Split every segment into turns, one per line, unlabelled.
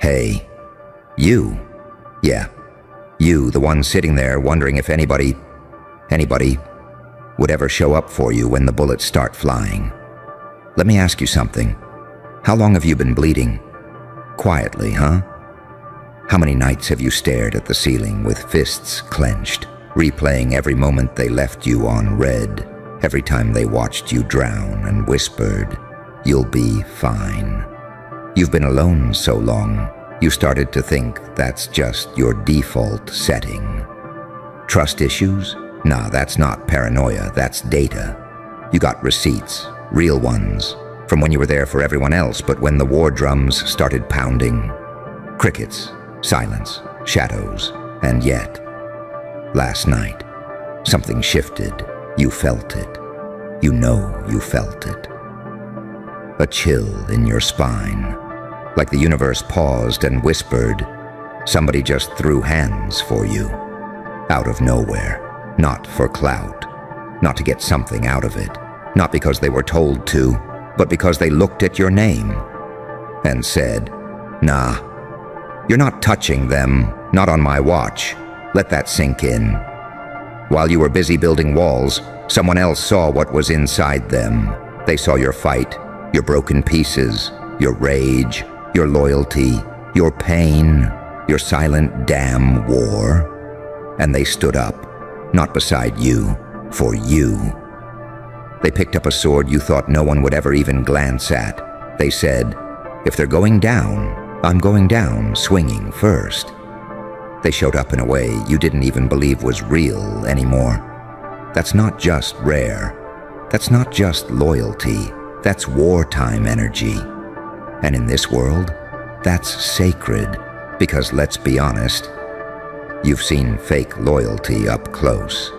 Hey, you. Yeah, you, the one sitting there wondering if anybody would ever show up for you when the bullets start flying. Let me ask you something. How long have you been bleeding? Quietly, huh? How many nights have you stared at the ceiling with fists clenched, replaying every moment they left you on red, every time they watched you drown and whispered, "You'll be fine"? You've been alone so long, you started to think that's just your default setting. Trust issues? Nah, that's not paranoia, that's data. You got receipts, real ones, from when you were there for everyone else, but when the war drums started pounding. Crickets, silence, shadows, and yet, last night, something shifted. You felt it. You know you felt it. A chill in your spine, like the universe paused and whispered, somebody just threw hands for you. Out of nowhere, not for clout, not to get something out of it, not because they were told to, but because they looked at your name and said, "Nah, you're not touching them, not on my watch. Let that sink in." While you were busy building walls, someone else saw what was inside them. They saw your fight, your broken pieces, your rage, your loyalty, your pain, your silent damn war. And they stood up, not beside you, for you. They picked up a sword you thought no one would ever even glance at. They said, "If they're going down, I'm going down swinging first." They showed up in a way you didn't even believe was real anymore. That's not just rare. That's not just loyalty. That's wartime energy. And in this world, that's sacred, because let's be honest, you've seen fake loyalty up close.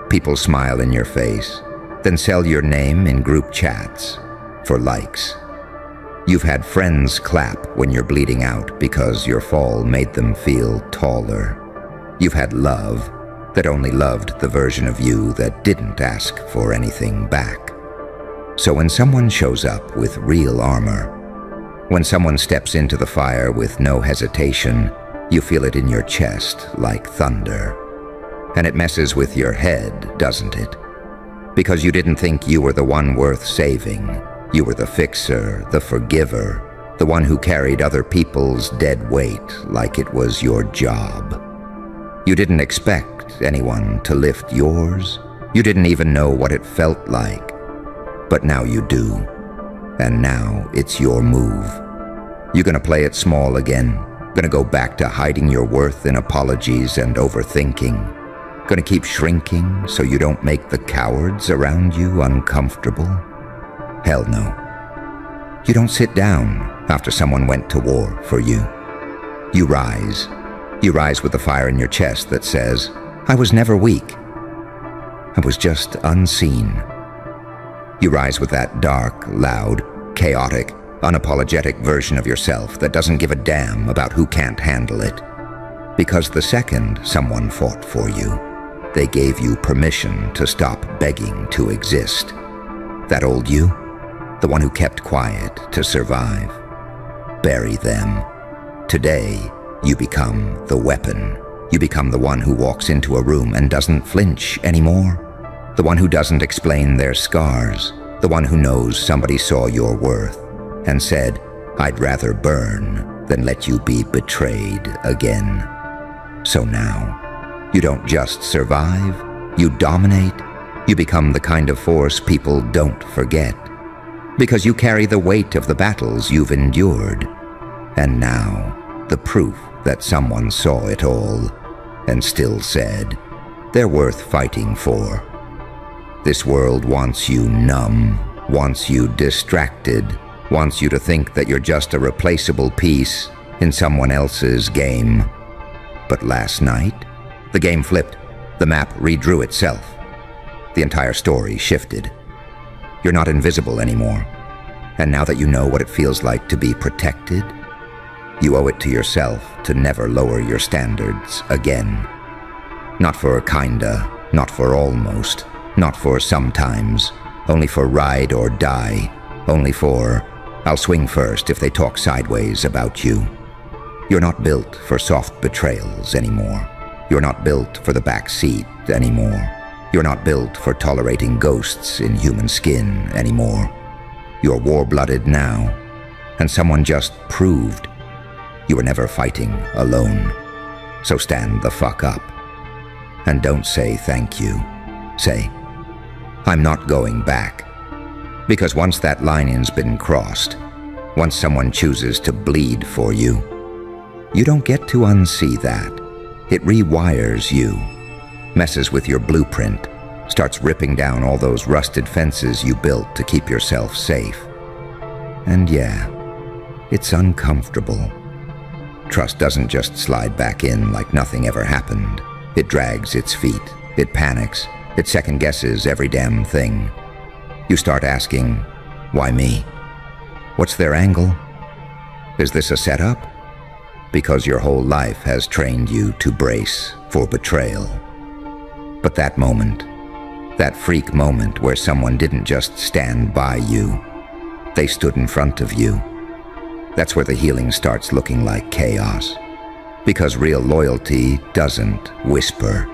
People smile in your face, then sell your name in group chats for likes. You've had friends clap when you're bleeding out because your fall made them feel taller. You've had love that only loved the version of you that didn't ask for anything back. So when someone shows up with real armor, when someone steps into the fire with no hesitation, you feel it in your chest like thunder. And it messes with your head, doesn't it? Because you didn't think you were the one worth saving. You were the fixer, the forgiver, the one who carried other people's dead weight like it was your job. You didn't expect anyone to lift yours. You didn't even know what it felt like. But now you do. And now it's your move. You're gonna play it small again. Gonna go back to hiding your worth in apologies and overthinking. Gonna keep shrinking so you don't make the cowards around you uncomfortable? Hell no. You don't sit down after someone went to war for you. You rise. You rise with the fire in your chest that says, "I was never weak. I was just unseen." You rise with that dark, loud, chaotic, unapologetic version of yourself that doesn't give a damn about who can't handle it. Because the second someone fought for you, they gave you permission to stop begging to exist. That old you, the one who kept quiet to survive, bury them. Today, you become the weapon. You become the one who walks into a room and doesn't flinch anymore. The one who doesn't explain their scars. The one who knows somebody saw your worth and said, "I'd rather burn than let you be betrayed again." So now, you don't just survive, you dominate. You become the kind of force people don't forget. Because you carry the weight of the battles you've endured. And now, the proof that someone saw it all and still said, "They're worth fighting for." This world wants you numb, wants you distracted, wants you to think that you're just a replaceable piece in someone else's game. But last night, the game flipped. The map redrew itself. The entire story shifted. You're not invisible anymore. And now that you know what it feels like to be protected, you owe it to yourself to never lower your standards again. Not for kinda, not for almost, not for sometimes, only for ride or die, only for, "I'll swing first if they talk sideways about you." You're not built for soft betrayals anymore. You're not built for the back seat anymore. You're not built for tolerating ghosts in human skin anymore. You're war-blooded now, and someone just proved you were never fighting alone. So stand the fuck up. And don't say thank you. Say, I'm not going back. Because once that line-in's been crossed, once someone chooses to bleed for you, you don't get to unsee that. It rewires you, messes with your blueprint, starts ripping down all those rusted fences you built to keep yourself safe. And yeah, it's uncomfortable. Trust doesn't just slide back in like nothing ever happened. It drags its feet, it panics, it second-guesses every damn thing. You start asking, why me? What's their angle? Is this a setup? Because your whole life has trained you to brace for betrayal. But that moment, that freak moment where someone didn't just stand by you, they stood in front of you. That's where the healing starts looking like chaos. Because real loyalty doesn't whisper.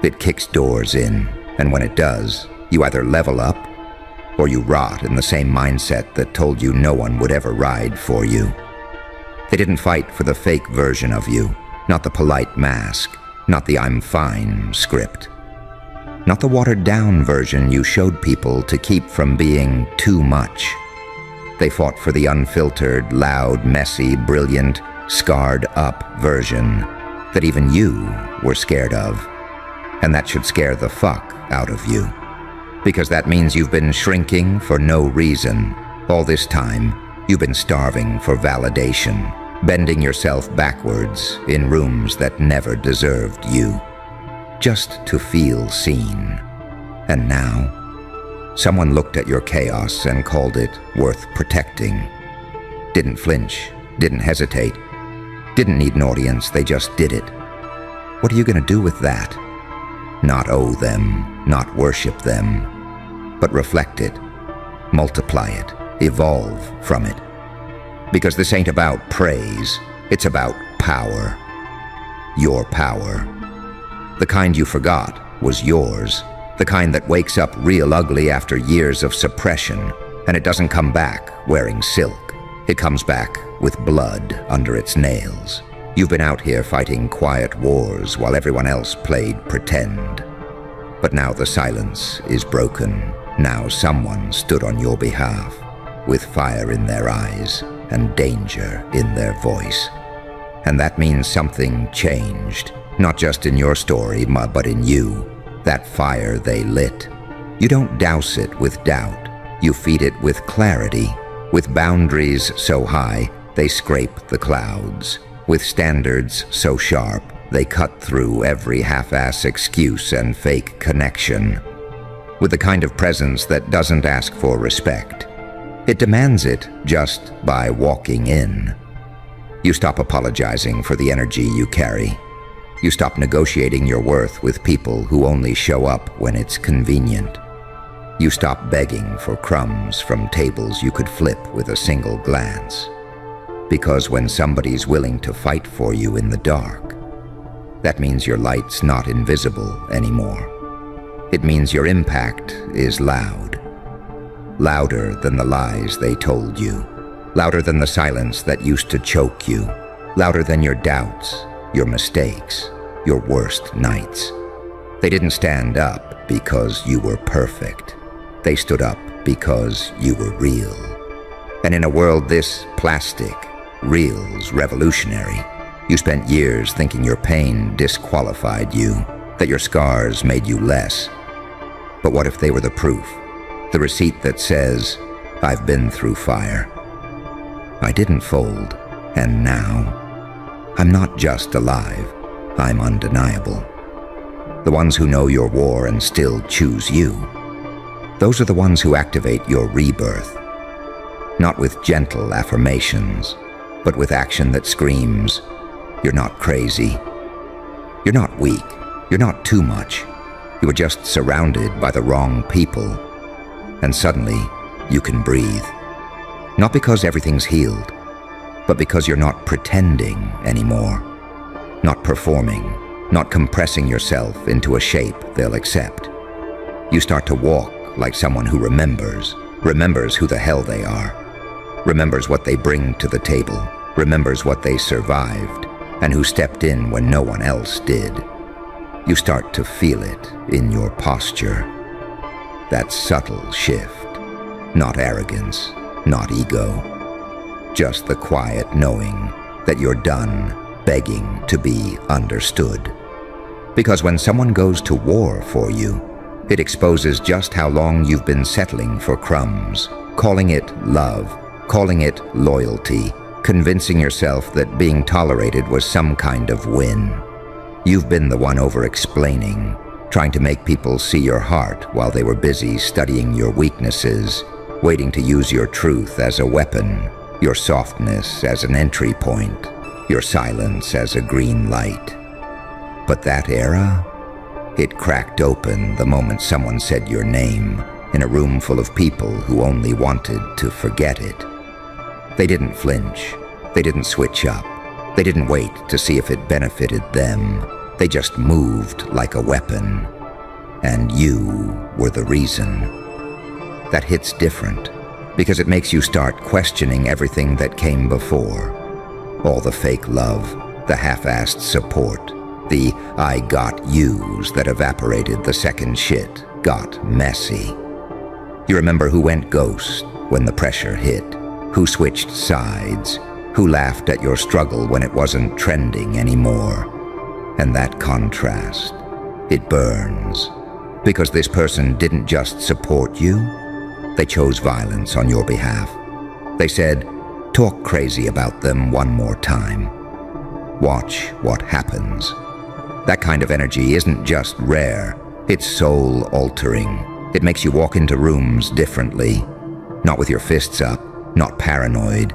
It kicks doors in, and when it does, you either level up or you rot in the same mindset that told you no one would ever ride for you. They didn't fight for the fake version of you, not the polite mask, not the I'm fine script. Not the watered-down version you showed people to keep from being too much. They fought for the unfiltered, loud, messy, brilliant, scarred-up version that even you were scared of. And that should scare the fuck out of you. Because that means you've been shrinking for no reason. All this time, you've been starving for validation, bending yourself backwards in rooms that never deserved you, just to feel seen. And now, someone looked at your chaos and called it worth protecting. Didn't flinch, didn't hesitate, didn't need an audience, they just did it. What are you going to do with that? Not owe them, not worship them, but reflect it, multiply it, evolve from it. Because this ain't about praise, it's about power. Your power. The kind you forgot was yours. The kind that wakes up real ugly after years of suppression, and it doesn't come back wearing silk. It comes back with blood under its nails. You've been out here fighting quiet wars while everyone else played pretend. But now the silence is broken. Now someone stood on your behalf, with fire in their eyes and danger in their voice. And that means something changed, not just in your story, but in you. That fire they lit. You don't douse it with doubt. You feed it with clarity, with boundaries so high they scrape the clouds, with standards so sharp they cut through every half-ass excuse and fake connection, with the kind of presence that doesn't ask for respect. It demands it just by walking in. You stop apologizing for the energy you carry. You stop negotiating your worth with people who only show up when it's convenient. You stop begging for crumbs from tables you could flip with a single glance. Because when somebody's willing to fight for you in the dark, that means your light's not invisible anymore. It means your impact is loud. Louder than the lies they told you. Louder than the silence that used to choke you. Louder than your doubts, your mistakes, your worst nights. They didn't stand up because you were perfect. They stood up because you were real. And in a world this plastic, real's revolutionary. You spent years thinking your pain disqualified you, that your scars made you less. But what if they were the proof? The receipt that says, I've been through fire. I didn't fold, and now, I'm not just alive, I'm undeniable. The ones who know your war and still choose you, those are the ones who activate your rebirth. Not with gentle affirmations, but with action that screams, you're not crazy. You're not weak. You're not too much. You were just surrounded by the wrong people. And suddenly, you can breathe. Not because everything's healed, but because you're not pretending anymore, not performing, not compressing yourself into a shape they'll accept. You start to walk like someone who remembers who the hell they are, remembers what they bring to the table, remembers what they survived, and who stepped in when no one else did. You start to feel it in your posture. That subtle shift, not arrogance, not ego, just the quiet knowing that you're done begging to be understood. Because when someone goes to war for you, it exposes just how long you've been settling for crumbs, calling it love, calling it loyalty, convincing yourself that being tolerated was some kind of win. You've been the one over-explaining, trying to make people see your heart while they were busy studying your weaknesses, waiting to use your truth as a weapon, your softness as an entry point, your silence as a green light. But that era, it cracked open the moment someone said your name in a room full of people who only wanted to forget it. They didn't flinch. They didn't switch up. They didn't wait to see if it benefited them. They just moved like a weapon. And you were the reason. That hits different because it makes you start questioning everything that came before. All the fake love, the half-assed support, the I got yous that evaporated the second shit got messy. You remember who went ghost when the pressure hit, who switched sides, who laughed at your struggle when it wasn't trending anymore. And that contrast, it burns. Because this person didn't just support you, they chose violence on your behalf. They said, talk crazy about them one more time. Watch what happens. That kind of energy isn't just rare, it's soul-altering. It makes you walk into rooms differently. Not with your fists up, not paranoid,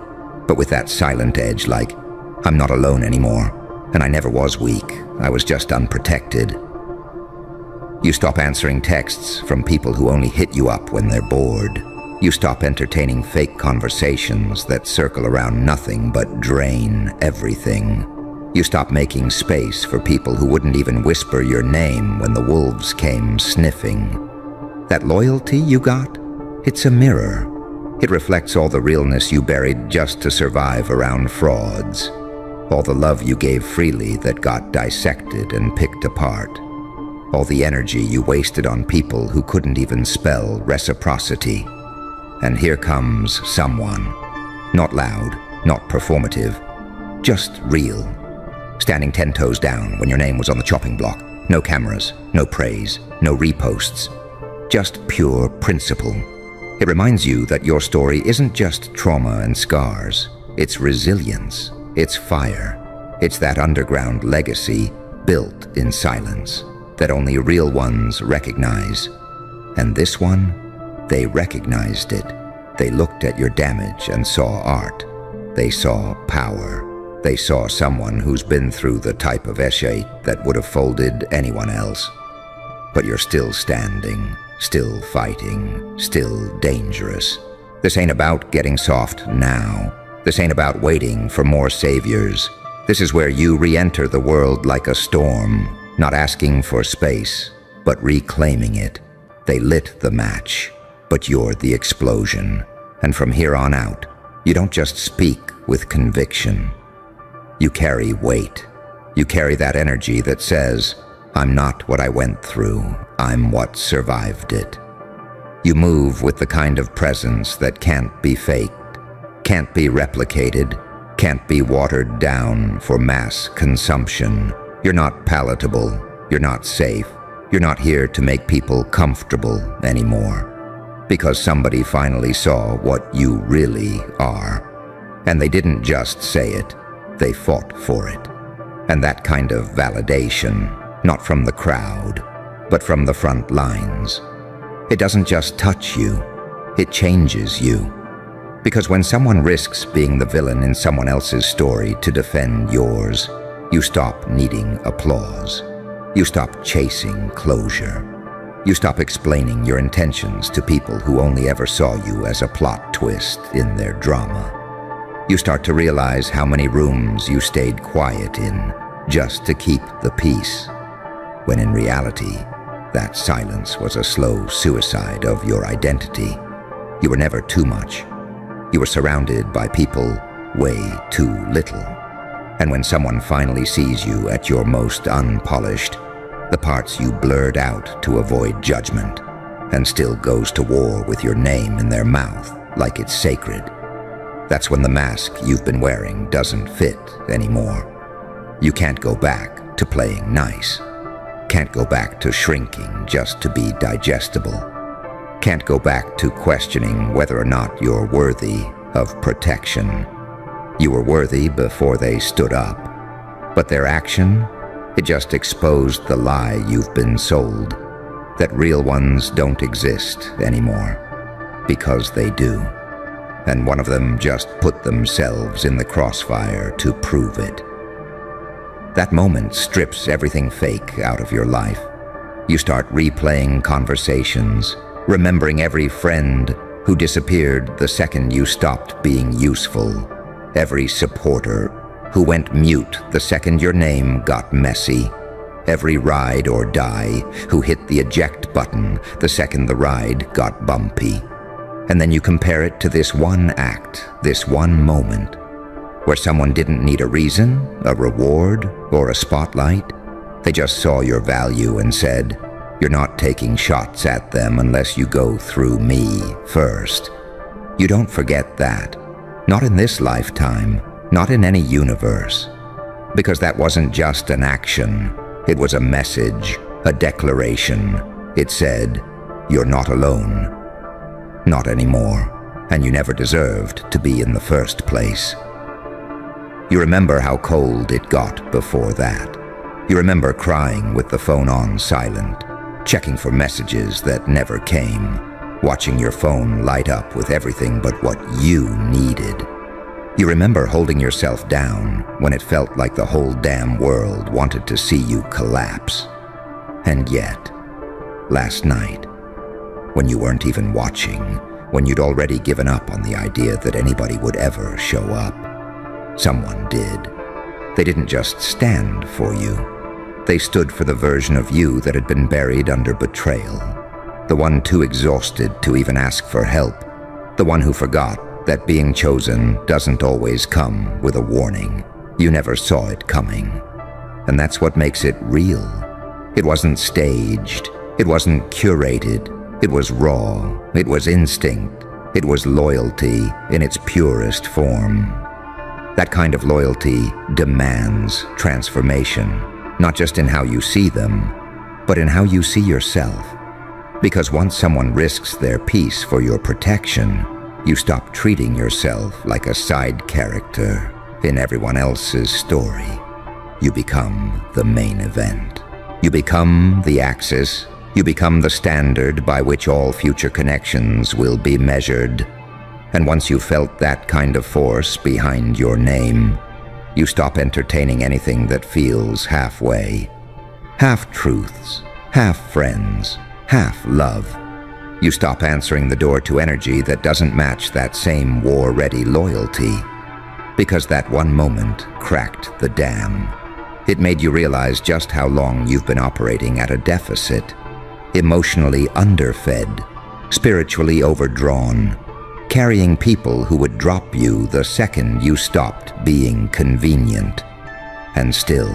but with that silent edge like, I'm not alone anymore, and I never was weak, I was just unprotected. You stop answering texts from people who only hit you up when they're bored. You stop entertaining fake conversations that circle around nothing but drain everything. You stop making space for people who wouldn't even whisper your name when the wolves came sniffing. That loyalty you got, it's a mirror. It reflects all the realness you buried just to survive around frauds. All the love you gave freely that got dissected and picked apart. All the energy you wasted on people who couldn't even spell reciprocity. And here comes someone. Not loud, not performative, just real. Standing 10 toes down when your name was on the chopping block. No cameras, no praise, no reposts. Just pure principle. It reminds you that your story isn't just trauma and scars. It's resilience. It's fire. It's that underground legacy built in silence that only real ones recognize. And this one, they recognized it. They looked at your damage and saw art. They saw power. They saw someone who's been through the type of eshate that would have folded anyone else. But you're still standing, still fighting, still dangerous. This ain't about getting soft now. This ain't about waiting for more saviors. This is where you re-enter the world like a storm, not asking for space, but reclaiming it. They lit the match, but you're the explosion. And from here on out, you don't just speak with conviction. You carry weight. You carry that energy that says, I'm not what I went through, I'm what survived it. You move with the kind of presence that can't be faked, can't be replicated, can't be watered down for mass consumption. You're not palatable, you're not safe, you're not here to make people comfortable anymore. Because somebody finally saw what you really are. And they didn't just say it, they fought for it. And that kind of validation, not from the crowd, but from the front lines. It doesn't just touch you, it changes you. Because when someone risks being the villain in someone else's story to defend yours, you stop needing applause. You stop chasing closure. You stop explaining your intentions to people who only ever saw you as a plot twist in their drama. You start to realize how many rooms you stayed quiet in just to keep the peace, when in reality, that silence was a slow suicide of your identity. You were never too much. You were surrounded by people way too little. And when someone finally sees you at your most unpolished, the parts you blurred out to avoid judgment, and still goes to war with your name in their mouth like it's sacred, that's when the mask you've been wearing doesn't fit anymore. You can't go back to playing nice. Can't go back to shrinking just to be digestible. Can't go back to questioning whether or not you're worthy of protection. You were worthy before they stood up, but their action, it just exposed the lie you've been sold, that real ones don't exist anymore, because they do. And one of them just put themselves in the crossfire to prove it. That moment strips everything fake out of your life. You start replaying conversations, remembering every friend who disappeared the second you stopped being useful, every supporter who went mute the second your name got messy, every ride or die who hit the eject button the second the ride got bumpy. And then you compare it to this one act, this one moment, where someone didn't need a reason, a reward, or a spotlight. They just saw your value and said, "You're not taking shots at them unless you go through me first." You don't forget that. Not in this lifetime, not in any universe. Because that wasn't just an action. It was a message, a declaration. It said, "You're not alone. Not anymore, and you never deserved to be in the first place." You remember how cold it got before that. You remember crying with the phone on silent, checking for messages that never came, watching your phone light up with everything but what you needed. You remember holding yourself down when it felt like the whole damn world wanted to see you collapse. And yet, last night, when you weren't even watching, when you'd already given up on the idea that anybody would ever show up, someone did. They didn't just stand for you. They stood for the version of you that had been buried under betrayal, the one too exhausted to even ask for help, the one who forgot that being chosen doesn't always come with a warning. You never saw it coming. And that's what makes it real. It wasn't staged. It wasn't curated. It was raw. It was instinct. It was loyalty in its purest form. That kind of loyalty demands transformation, not just in how you see them, but in how you see yourself. Because once someone risks their peace for your protection, you stop treating yourself like a side character in everyone else's story. You become the main event. You become the axis. You become the standard by which all future connections will be measured. And once you've felt that kind of force behind your name, you stop entertaining anything that feels halfway. Half-truths, half-friends, half-love. You stop answering the door to energy that doesn't match that same war-ready loyalty. Because that one moment cracked the dam. It made you realize just how long you've been operating at a deficit. Emotionally underfed, spiritually overdrawn, carrying people who would drop you the second you stopped being convenient. And still,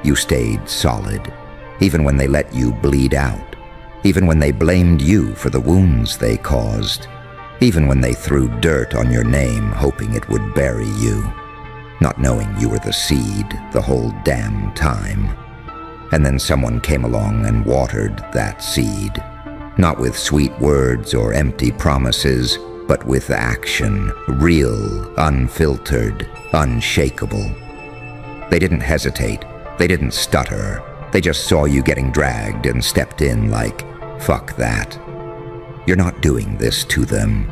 you stayed solid, even when they let you bleed out. Even when they blamed you for the wounds they caused. Even when they threw dirt on your name hoping it would bury you. Not knowing you were the seed the whole damn time. And then someone came along and watered that seed. Not with sweet words or empty promises, but with action. Real, unfiltered, unshakable. They didn't hesitate. They didn't stutter. They just saw you getting dragged and stepped in like, "Fuck that." You're not doing this to them.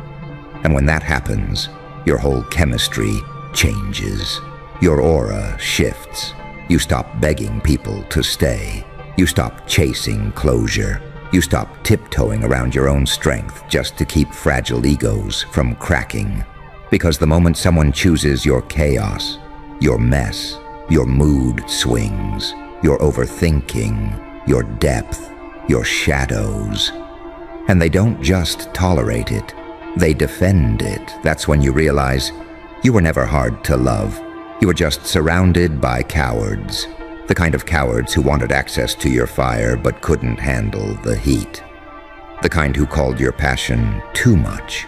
And when that happens, your whole chemistry changes. Your aura shifts. You stop begging people to stay. You stop chasing closure. You stop tiptoeing around your own strength just to keep fragile egos from cracking. Because the moment someone chooses your chaos, your mess, your mood swings, your overthinking, your depth, your shadows, and they don't just tolerate it, they defend it, that's when you realize you were never hard to love. You were just surrounded by cowards. The kind of cowards who wanted access to your fire but couldn't handle the heat. The kind who called your passion too much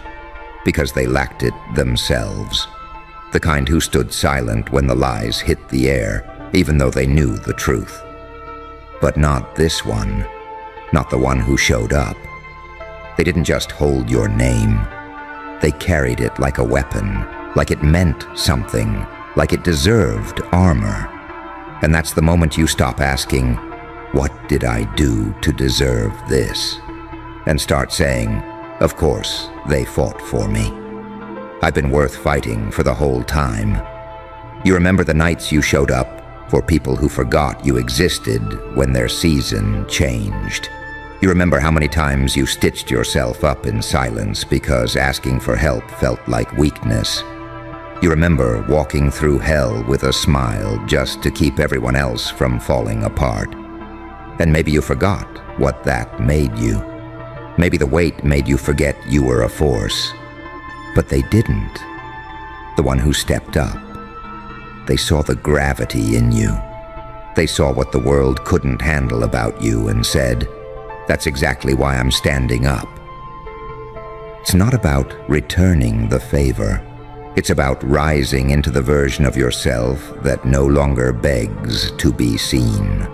because they lacked it themselves. The kind who stood silent when the lies hit the air, even though they knew the truth. But not this one, not the one who showed up. They didn't just hold your name. They carried it like a weapon, like it meant something, like it deserved armor. And that's the moment you stop asking, what did I do to deserve this? And start saying, of course, they fought for me. I've been worth fighting for the whole time. You remember the nights you showed up for people who forgot you existed when their season changed. You remember how many times you stitched yourself up in silence because asking for help felt like weakness. You remember walking through hell with a smile just to keep everyone else from falling apart. And maybe you forgot what that made you. Maybe the weight made you forget you were a force. But they didn't. The one who stepped up. They saw the gravity in you. They saw what the world couldn't handle about you and said, that's exactly why I'm standing up. It's not about returning the favor. It's about rising into the version of yourself that no longer begs to be seen.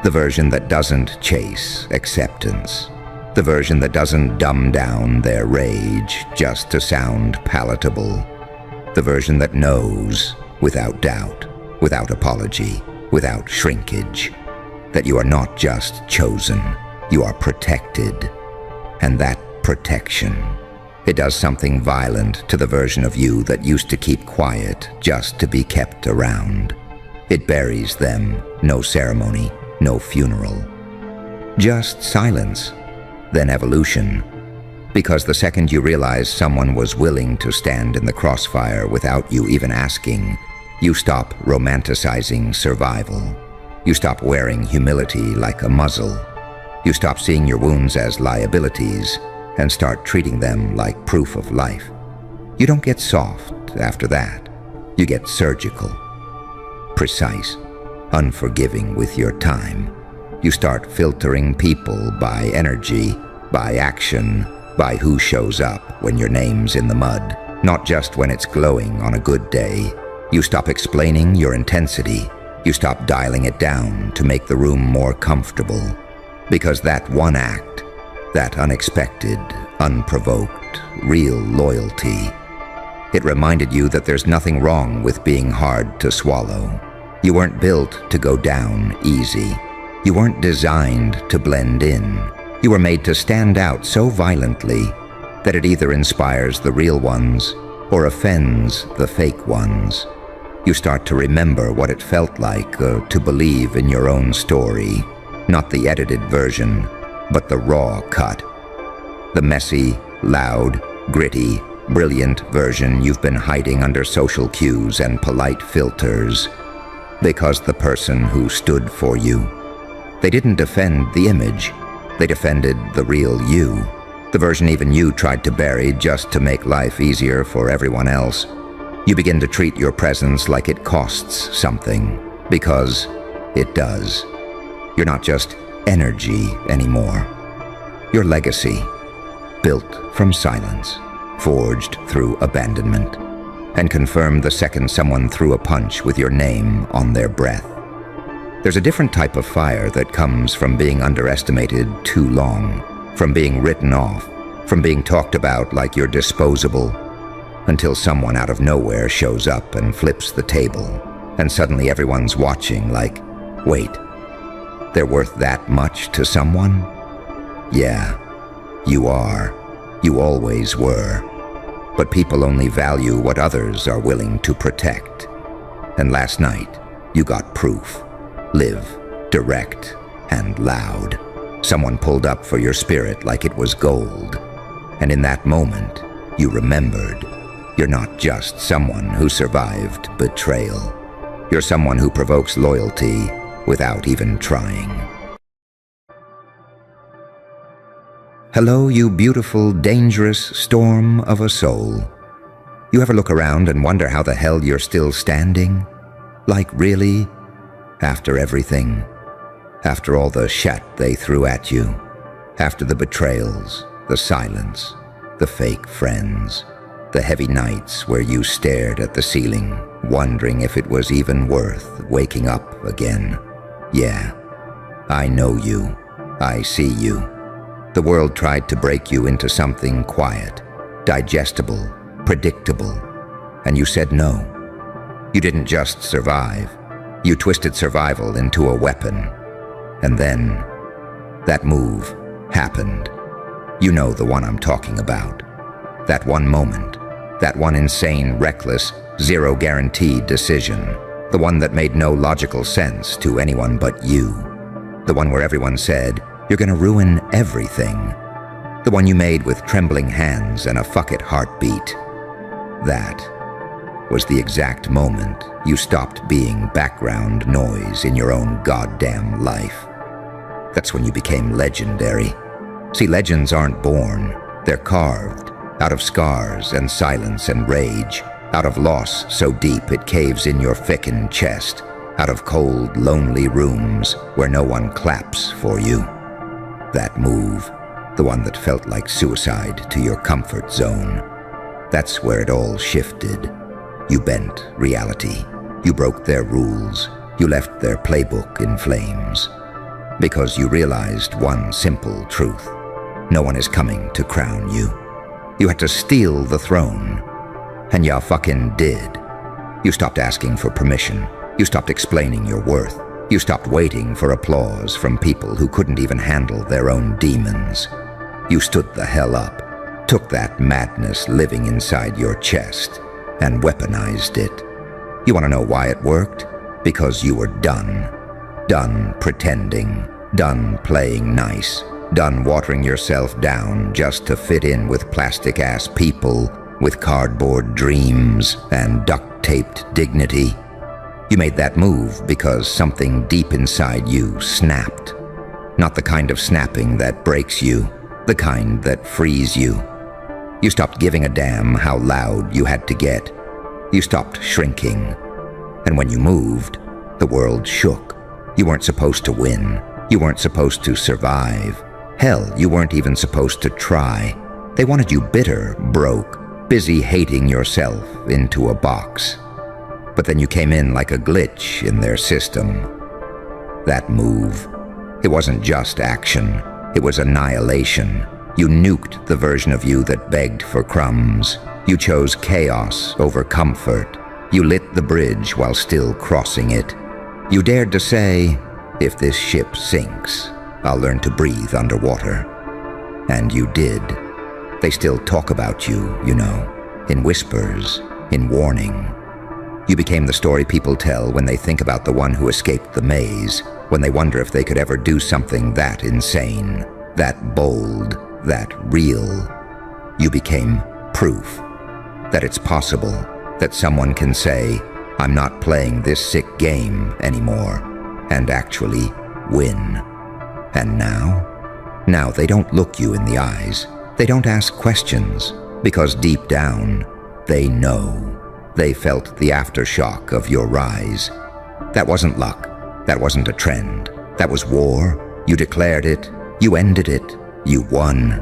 The version that doesn't chase acceptance. The version that doesn't dumb down their rage just to sound palatable. The version that knows, without doubt, without apology, without shrinkage, that you are not just chosen, you are protected. And that protection, it does something violent to the version of you that used to keep quiet just to be kept around. It buries them, no ceremony, no funeral. Just silence, then evolution. Because the second you realize someone was willing to stand in the crossfire without you even asking, you stop romanticizing survival. You stop wearing humility like a muzzle. You stop seeing your wounds as liabilities and start treating them like proof of life. You don't get soft after that. You get surgical, precise, unforgiving with your time. You start filtering people by energy, by action, by who shows up when your name's in the mud, not just when it's glowing on a good day. You stop explaining your intensity. You stop dialing it down to make the room more comfortable. Because that one act, that unexpected, unprovoked, real loyalty, it reminded you that there's nothing wrong with being hard to swallow. You weren't built to go down easy. You weren't designed to blend in. You were made to stand out so violently that it either inspires the real ones or offends the fake ones. You start to remember what it felt like to believe in your own story, not the edited version, but the raw cut. The messy, loud, gritty, brilliant version you've been hiding under social cues and polite filters because the person who stood for you, they didn't defend the image, they defended the real you, the version even you tried to bury just to make life easier for everyone else. You begin to treat your presence like it costs something, because it does. You're not just energy anymore. You're legacy, built from silence, forged through abandonment, and confirmed the second someone threw a punch with your name on their breath. There's a different type of fire that comes from being underestimated too long, from being written off, from being talked about like you're disposable, until someone out of nowhere shows up and flips the table, and suddenly everyone's watching like, wait, they're worth that much to someone? Yeah, you are. You always were. But people only value what others are willing to protect. And last night, you got proof. Live, direct, and loud. Someone pulled up for your spirit like it was gold. And in that moment, you remembered. You're not just someone who survived betrayal. You're someone who provokes loyalty without even trying. Hello, you beautiful, dangerous storm of a soul. You ever look around and wonder how the hell you're still standing? Like, really? After everything? After all the shit they threw at you? After the betrayals, the silence, the fake friends, the heavy nights where you stared at the ceiling, wondering if it was even worth waking up again? Yeah, I know you. I see you. The world tried to break you into something quiet, digestible, predictable, and you said no. You didn't just survive. You twisted survival into a weapon. And then, that move happened. You know the one I'm talking about. That one moment, that one insane, reckless, zero-guaranteed decision. The one that made no logical sense to anyone but you. The one where everyone said, "You're gonna ruin everything." The one you made with trembling hands and a fuck-it heartbeat. That was the exact moment you stopped being background noise in your own goddamn life. That's when you became legendary. See, legends aren't born. They're carved out of scars and silence and rage, out of loss so deep it caves in your thickened chest, out of cold, lonely rooms where no one claps for you. That move, the one that felt like suicide to your comfort zone, that's where it all shifted. You bent reality. You broke their rules. You left their playbook in flames. Because you realized one simple truth. No one is coming to crown you. You had to steal the throne. And ya fucking did. You stopped asking for permission. You stopped explaining your worth. You stopped waiting for applause from people who couldn't even handle their own demons. You stood the hell up, took that madness living inside your chest, and weaponized it. You want to know why it worked? Because you were done. Done pretending. Done playing nice. Done watering yourself down just to fit in with plastic-ass people with cardboard dreams and duct-taped dignity. You made that move because something deep inside you snapped. Not the kind of snapping that breaks you, the kind that frees you. You stopped giving a damn how loud you had to get. You stopped shrinking. And when you moved, the world shook. You weren't supposed to win. You weren't supposed to survive. Hell, you weren't even supposed to try. They wanted you bitter, broke, busy hating yourself into a box. But then you came in like a glitch in their system. That move, it wasn't just action. It was annihilation. You nuked the version of you that begged for crumbs. You chose chaos over comfort. You lit the bridge while still crossing it. You dared to say, "If this ship sinks, I'll learn to breathe underwater." And you did. They still talk about you, you know, in whispers, in warning. You became the story people tell when they think about the one who escaped the maze, when they wonder if they could ever do something that insane, that bold, that real. You became proof that it's possible, that someone can say, "I'm not playing this sick game anymore," and actually win. And now they don't look you in the eyes. They don't ask questions, because deep down, they know. They felt the aftershock of your rise. That wasn't luck. That wasn't a trend. That was war. You declared it. You ended it. You won.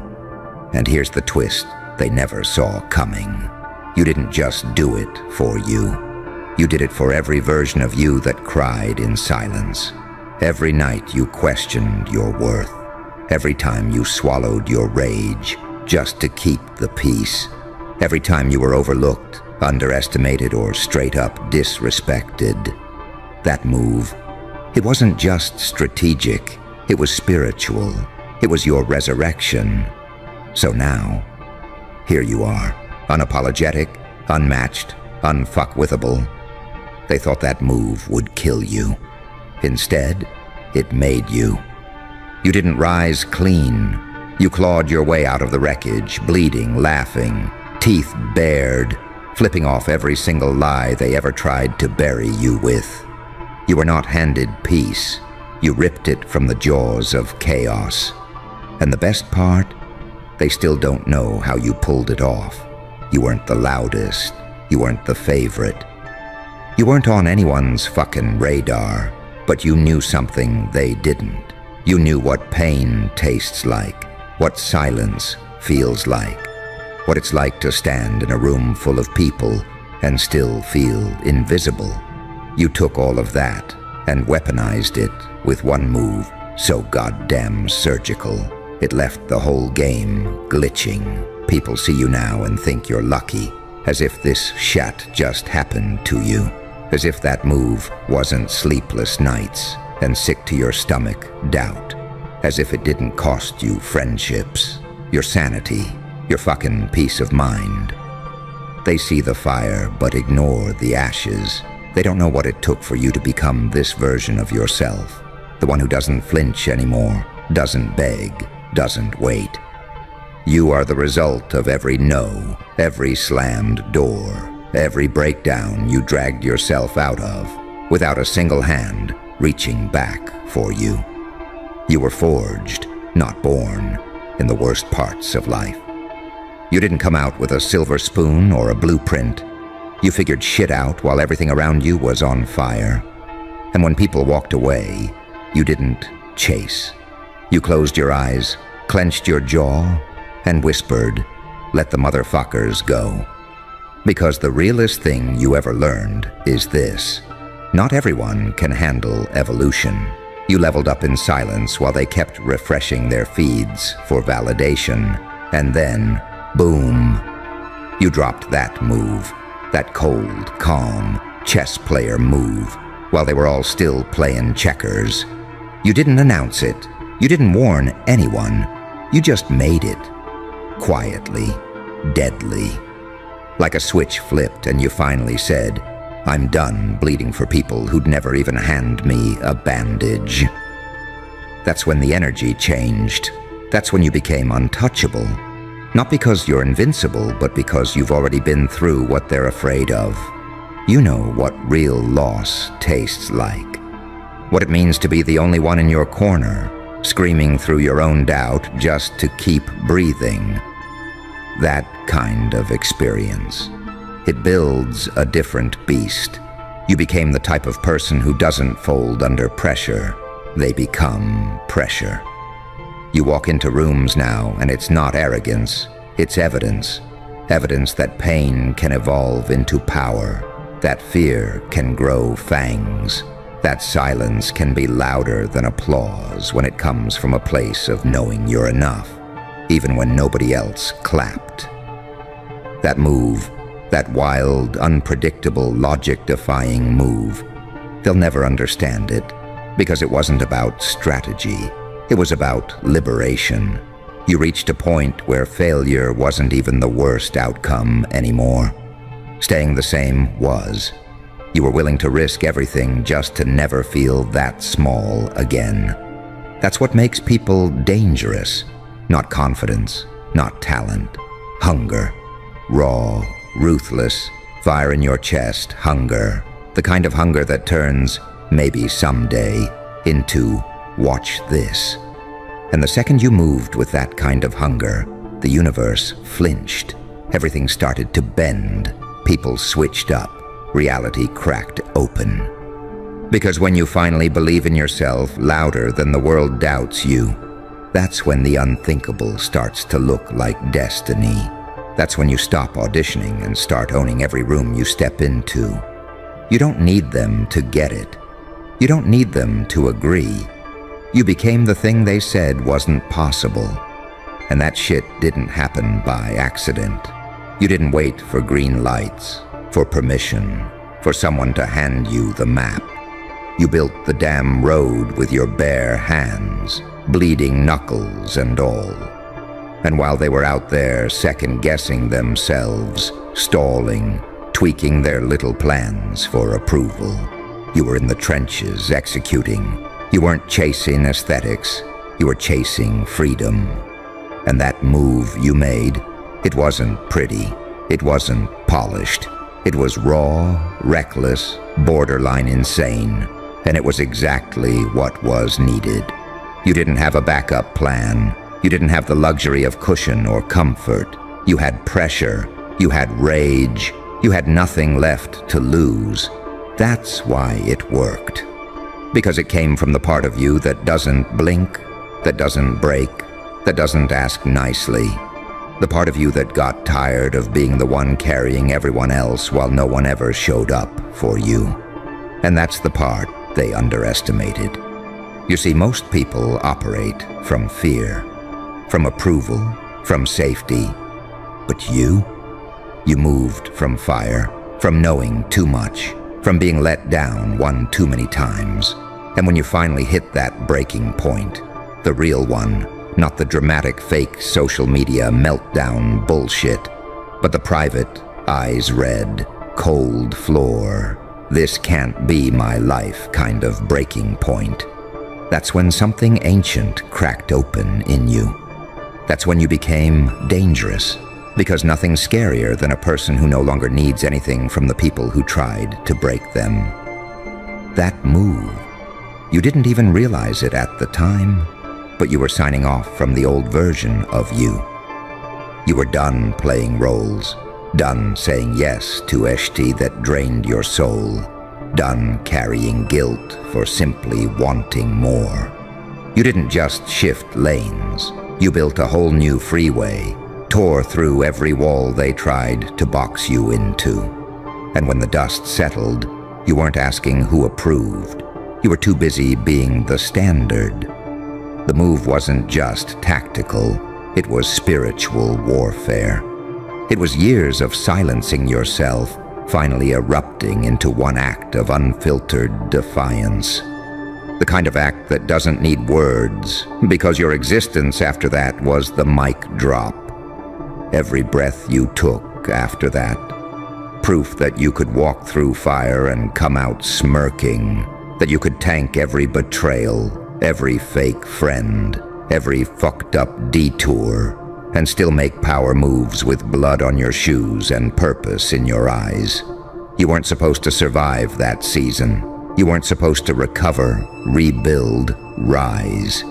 And here's the twist they never saw coming. You didn't just do it for you. You did it for every version of you that cried in silence. Every night you questioned your worth. Every time you swallowed your rage just to keep the peace. Every time you were overlooked, underestimated, or straight up disrespected. That move, it wasn't just strategic, it was spiritual. It was your resurrection. So now, here you are, unapologetic, unmatched, unfuckwithable. They thought that move would kill you. Instead, it made you. You didn't rise clean. You clawed your way out of the wreckage, bleeding, laughing, teeth bared, flipping off every single lie they ever tried to bury you with. You were not handed peace. You ripped it from the jaws of chaos. And the best part? They still don't know how you pulled it off. You weren't the loudest. You weren't the favorite. You weren't on anyone's fucking radar, but you knew something they didn't. You knew what pain tastes like, what silence feels like, what it's like to stand in a room full of people and still feel invisible. You took all of that and weaponized it with one move so goddamn surgical. It left the whole game glitching. People see you now and think you're lucky, as if this shat just happened to you, as if that move wasn't sleepless nights and sick-to-your-stomach doubt, as if it didn't cost you friendships, your sanity, your fucking peace of mind. They see the fire but ignore the ashes. They don't know what it took for you to become this version of yourself, the one who doesn't flinch anymore, doesn't beg, doesn't wait. You are the result of every no, every slammed door, every breakdown you dragged yourself out of, without a single hand reaching back for you. You were forged, not born, in the worst parts of life. You didn't come out with a silver spoon or a blueprint. You figured shit out while everything around you was on fire. And when people walked away, you didn't chase. You closed your eyes, clenched your jaw, and whispered, "Let the motherfuckers go." Because the realest thing you ever learned is this: not everyone can handle evolution. You leveled up in silence while they kept refreshing their feeds for validation. And then, boom, you dropped that move, that cold, calm, chess player move, while they were all still playing checkers. You didn't announce it. You didn't warn anyone. You just made it. Quietly, deadly. Like a switch flipped and you finally said, "I'm done bleeding for people who'd never even hand me a bandage." That's when the energy changed. That's when you became untouchable. Not because you're invincible, but because you've already been through what they're afraid of. You know what real loss tastes like. What it means to be the only one in your corner, screaming through your own doubt just to keep breathing. That kind of experience. It builds a different beast. You became the type of person who doesn't fold under pressure. They become pressure. You walk into rooms now, and it's not arrogance, it's evidence. Evidence that pain can evolve into power, that fear can grow fangs, that silence can be louder than applause when it comes from a place of knowing you're enough, even when nobody else clapped. That move, that wild, unpredictable, logic-defying move, they'll never understand it, because it wasn't about strategy. It was about liberation. You reached a point where failure wasn't even the worst outcome anymore. Staying the same was. You were willing to risk everything just to never feel that small again. That's what makes people dangerous. Not confidence, not talent. Hunger. Raw, ruthless, fire in your chest hunger. The kind of hunger that turns, maybe someday, into watch this. And the second you moved with that kind of hunger, the universe flinched. Everything started to bend. People switched up. Reality cracked open. Because when you finally believe in yourself louder than the world doubts you, that's when the unthinkable starts to look like destiny. That's when you stop auditioning and start owning every room you step into. You don't need them to get it. You don't need them to agree. You became the thing they said wasn't possible. And that shit didn't happen by accident. You didn't wait for green lights, for permission, for someone to hand you the map. You built the damn road with your bare hands, bleeding knuckles and all. And while they were out there second-guessing themselves, stalling, tweaking their little plans for approval, you were in the trenches executing. You weren't chasing aesthetics, you were chasing freedom. And that move you made, it wasn't pretty. It wasn't polished. It was raw, reckless, borderline insane, and it was exactly what was needed. You didn't have a backup plan. You didn't have the luxury of cushion or comfort. You had pressure. You had rage. You had nothing left to lose. That's why it worked. Because it came from the part of you that doesn't blink, that doesn't break, that doesn't ask nicely. The part of you that got tired of being the one carrying everyone else while no one ever showed up for you. And that's the part they underestimated. You see, most people operate from fear, from approval, from safety. But you moved from fire, from knowing too much, from being let down one too many times. And when you finally hit that breaking point, the real one, not the dramatic fake social media meltdown bullshit, but the private, eyes red, cold floor, this can't be my life kind of breaking point. That's when something ancient cracked open in you. That's when you became dangerous, because nothing's scarier than a person who no longer needs anything from the people who tried to break them. That move, you didn't even realize it at the time, but you were signing off from the old version of you. You were done playing roles, done saying yes to eshti that drained your soul, done carrying guilt for simply wanting more. You didn't just shift lanes. You built a whole new freeway, tore through every wall they tried to box you into. And when the dust settled, you weren't asking who approved. You were too busy being the standard. The move wasn't just tactical, it was spiritual warfare. It was years of silencing yourself, finally erupting into one act of unfiltered defiance. The kind of act that doesn't need words, because your existence after that was the mic drop. Every breath you took after that, proof that you could walk through fire and come out smirking, that you could tank every betrayal, every fake friend, every fucked up detour, and still make power moves with blood on your shoes and purpose in your eyes. You weren't supposed to survive that season. You weren't supposed to recover, rebuild, rise.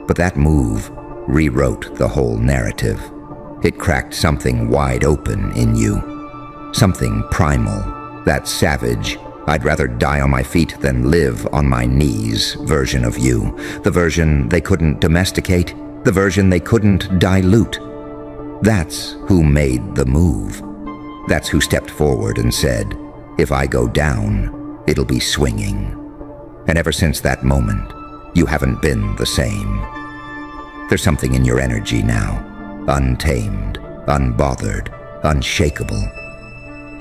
But that move rewrote the whole narrative. It cracked something wide open in you. Something primal, that savage, I'd rather die on my feet than live on my knees version of you. The version they couldn't domesticate, the version they couldn't dilute. That's who made the move. That's who stepped forward and said, if I go down, it'll be swinging. And ever since that moment, you haven't been the same. There's something in your energy now, untamed, unbothered, unshakable.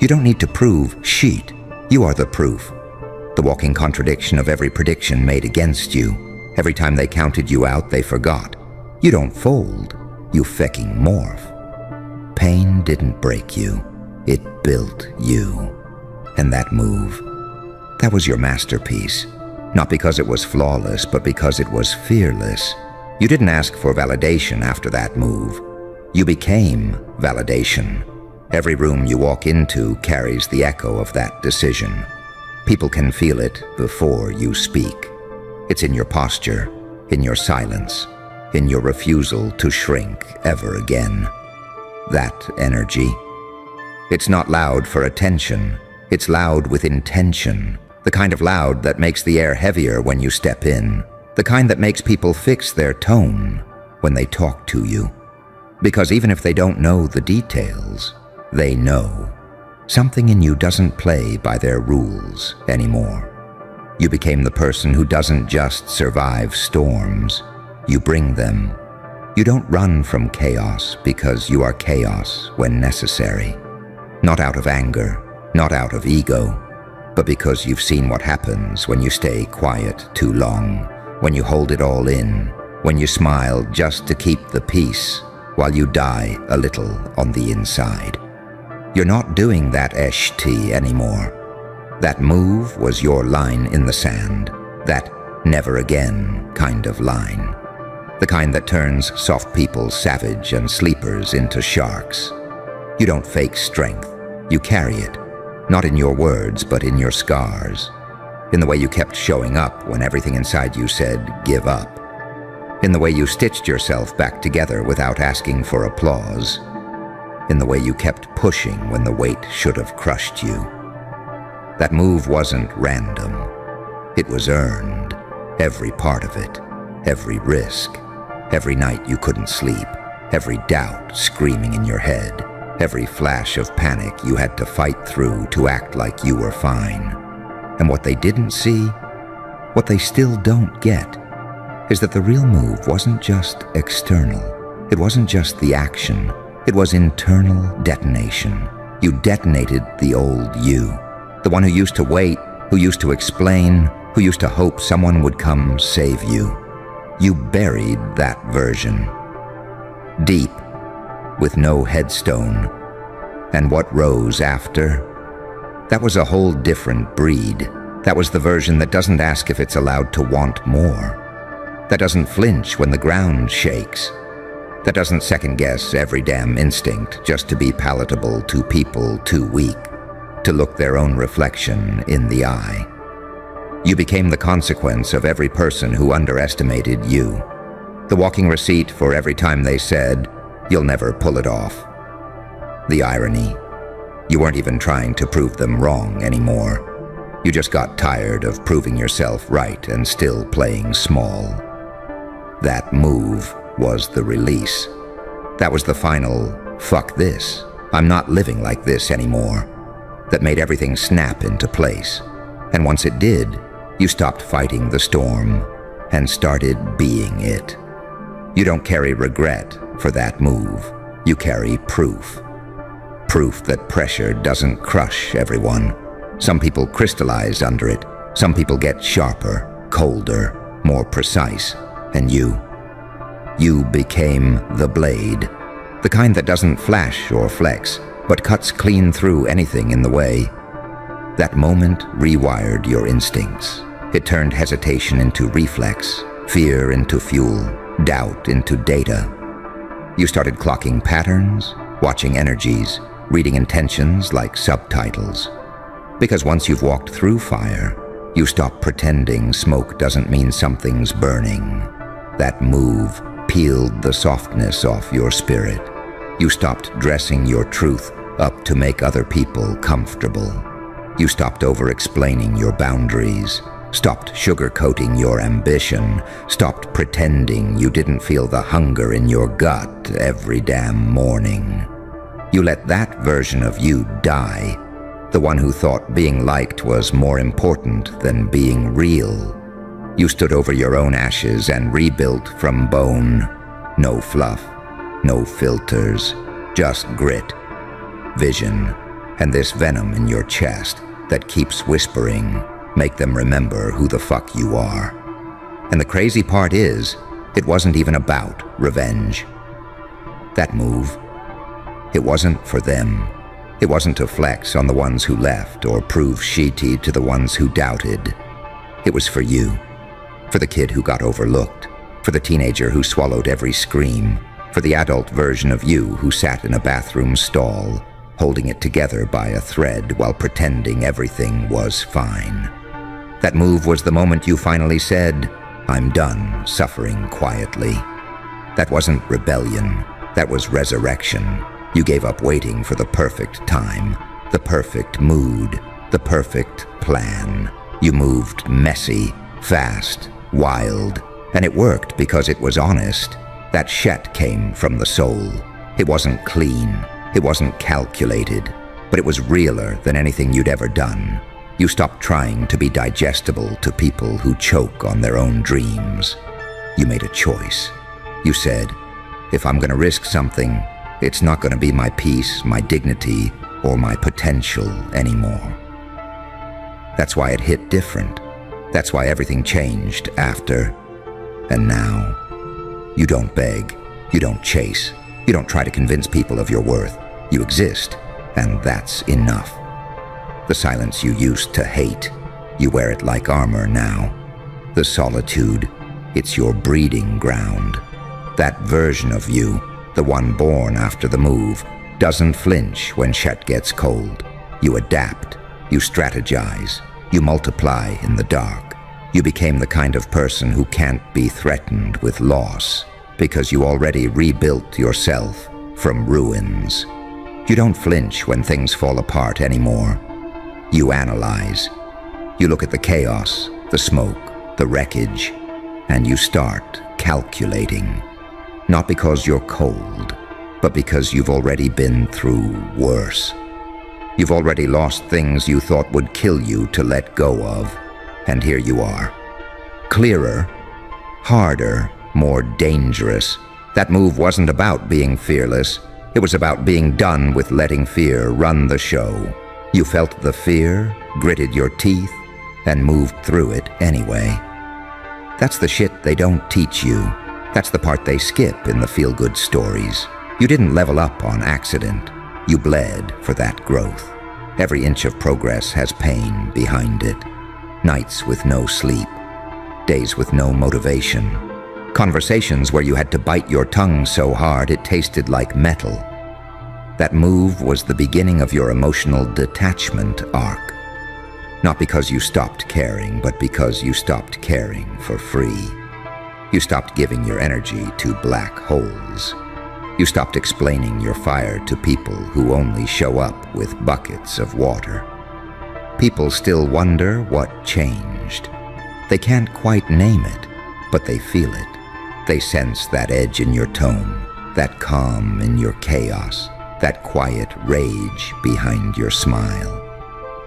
You don't need to prove sheet. You are the proof. The walking contradiction of every prediction made against you. Every time they counted you out, they forgot. You don't fold. You fecking morph. Pain didn't break you. It built you. And that move, that was your masterpiece. Not because it was flawless, but because it was fearless. You didn't ask for validation after that move. You became validation. Every room you walk into carries the echo of that decision. People can feel it before you speak. It's in your posture, in your silence, in your refusal to shrink ever again. That energy. It's not loud for attention. It's loud with intention. The kind of loud that makes the air heavier when you step in. The kind that makes people fix their tone when they talk to you. Because even if they don't know the details, they know. Something in you doesn't play by their rules anymore. You became the person who doesn't just survive storms. You bring them. You don't run from chaos because you are chaos when necessary. Not out of anger, not out of ego, but because you've seen what happens when you stay quiet too long, when you hold it all in, when you smile just to keep the peace while you die a little on the inside. You're not doing that eshti anymore. That move was your line in the sand, that never again kind of line. The kind that turns soft people savage and sleepers into sharks. You don't fake strength. You carry it. Not in your words, but in your scars. In the way you kept showing up when everything inside you said, give up. In the way you stitched yourself back together without asking for applause. In the way you kept pushing when the weight should have crushed you. That move wasn't random. It was earned. Every part of it. Every risk. Every night you couldn't sleep. Every doubt screaming in your head. Every flash of panic you had to fight through to act like you were fine. And what they didn't see, what they still don't get, is that the real move wasn't just external. It wasn't just the action. It was internal detonation. You detonated the old you. The one who used to wait, who used to explain, who used to hope someone would come save you. You buried that version. Deep, with no headstone. And what rose after? That was a whole different breed. That was the version that doesn't ask if it's allowed to want more. That doesn't flinch when the ground shakes. That doesn't second-guess every damn instinct just to be palatable to people too weak to look their own reflection in the eye. You became the consequence of every person who underestimated you. The walking receipt for every time they said, "You'll never pull it off." The irony. You weren't even trying to prove them wrong anymore. You just got tired of proving yourself right and still playing small. That move was the release. That was the final, "Fuck this, I'm not living like this anymore," that made everything snap into place. And once it did, you stopped fighting the storm and started being it. You don't carry regret for that move. You carry proof. Proof that pressure doesn't crush everyone. Some people crystallize under it. Some people get sharper, colder, more precise. And you became the blade. The kind that doesn't flash or flex, but cuts clean through anything in the way. That moment rewired your instincts. It turned hesitation into reflex, fear into fuel, doubt into data. You started clocking patterns, watching energies, reading intentions like subtitles. Because once you've walked through fire, you stop pretending smoke doesn't mean something's burning. That move peeled the softness off your spirit. You stopped dressing your truth up to make other people comfortable. You stopped over-explaining your boundaries, stopped sugarcoating your ambition, stopped pretending you didn't feel the hunger in your gut every damn morning. You let that version of you die, the one who thought being liked was more important than being real. You stood over your own ashes and rebuilt from bone. No fluff, no filters, just grit, vision, and this venom in your chest that keeps whispering, make them remember who the fuck you are. And the crazy part is, it wasn't even about revenge. That move, it wasn't for them. It wasn't to flex on the ones who left or prove shitty to the ones who doubted. It was for you. For the kid who got overlooked. For the teenager who swallowed every scream. For the adult version of you who sat in a bathroom stall, holding it together by a thread while pretending everything was fine. That move was the moment you finally said, "I'm done suffering quietly." That wasn't rebellion. That was resurrection. You gave up waiting for the perfect time, the perfect mood, the perfect plan. You moved messy, fast, wild, and it worked because it was honest. That shit came from the soul. It wasn't clean, it wasn't calculated, but it was realer than anything you'd ever done. You stopped trying to be digestible to people who choke on their own dreams. You made a choice. You said, if I'm gonna risk something, it's not gonna be my peace, my dignity, or my potential anymore. That's why it hit different. That's why everything changed after. And now, you don't beg, you don't chase, you don't try to convince people of your worth. You exist, and that's enough. The silence you used to hate, you wear it like armor now. The solitude, it's your breeding ground. That version of you, the one born after the move, doesn't flinch when shit gets cold. You adapt, you strategize, you multiply in the dark. You became the kind of person who can't be threatened with loss because you already rebuilt yourself from ruins. You don't flinch when things fall apart anymore. You analyze. You look at the chaos, the smoke, the wreckage, and you start calculating. Not because you're cold, but because you've already been through worse. You've already lost things you thought would kill you to let go of, and here you are. Clearer, harder, more dangerous. That move wasn't about being fearless. It was about being done with letting fear run the show. You felt the fear, gritted your teeth, and moved through it anyway. That's the shit they don't teach you. That's the part they skip in the feel-good stories. You didn't level up on accident. You bled for that growth. Every inch of progress has pain behind it. Nights with no sleep. Days with no motivation. Conversations where you had to bite your tongue so hard it tasted like metal. That move was the beginning of your emotional detachment arc. Not because you stopped caring, but because you stopped caring for free. You stopped giving your energy to black holes. You stopped explaining your fire to people who only show up with buckets of water. People still wonder what changed. They can't quite name it, but they feel it. They sense that edge in your tone, that calm in your chaos, that quiet rage behind your smile.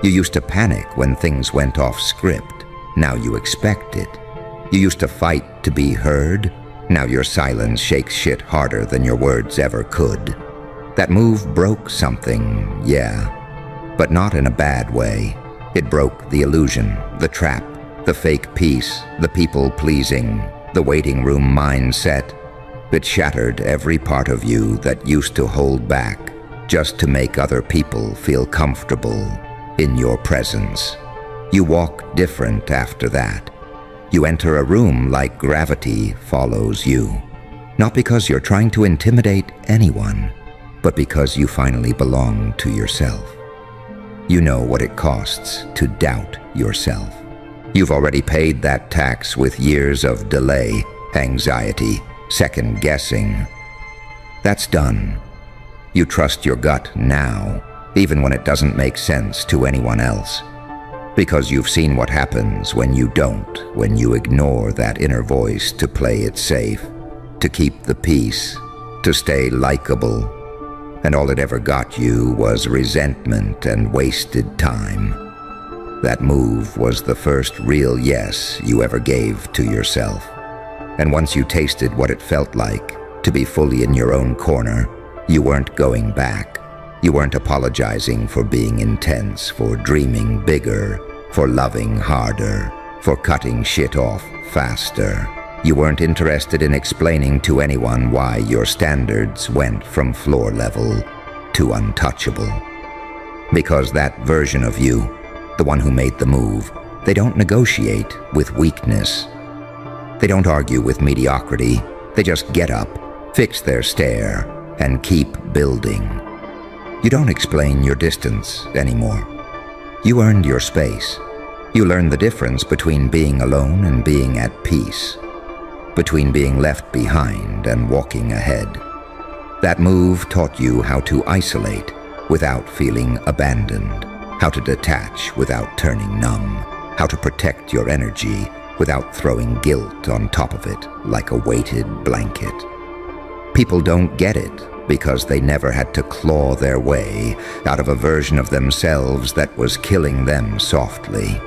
You used to panic when things went off script. Now you expect it. You used to fight to be heard. Now your silence shakes shit harder than your words ever could. That move broke something, yeah, but not in a bad way. It broke the illusion, the trap, the fake peace, the people-pleasing, the waiting room mindset. It shattered every part of you that used to hold back just to make other people feel comfortable in your presence. You walk different after that. You enter a room like gravity follows you. Not because you're trying to intimidate anyone, but because you finally belong to yourself. You know what it costs to doubt yourself. You've already paid that tax with years of delay, anxiety, second guessing. That's done. You trust your gut now, even when it doesn't make sense to anyone else. Because you've seen what happens when you don't, when you ignore that inner voice to play it safe, to keep the peace, to stay likable. And all it ever got you was resentment and wasted time. That move was the first real yes you ever gave to yourself. And once you tasted what it felt like to be fully in your own corner, you weren't going back. You weren't apologizing for being intense, for dreaming bigger, for loving harder, for cutting shit off faster. You weren't interested in explaining to anyone why your standards went from floor level to untouchable. Because that version of you, the one who made the move, they don't negotiate with weakness. They don't argue with mediocrity. They just get up, fix their stare, and keep building. You don't explain your distance anymore. You earned your space. You learned the difference between being alone and being at peace, between being left behind and walking ahead. That move taught you how to isolate without feeling abandoned, how to detach without turning numb, how to protect your energy without throwing guilt on top of it like a weighted blanket. People don't get it because they never had to claw their way out of a version of themselves that was killing them softly.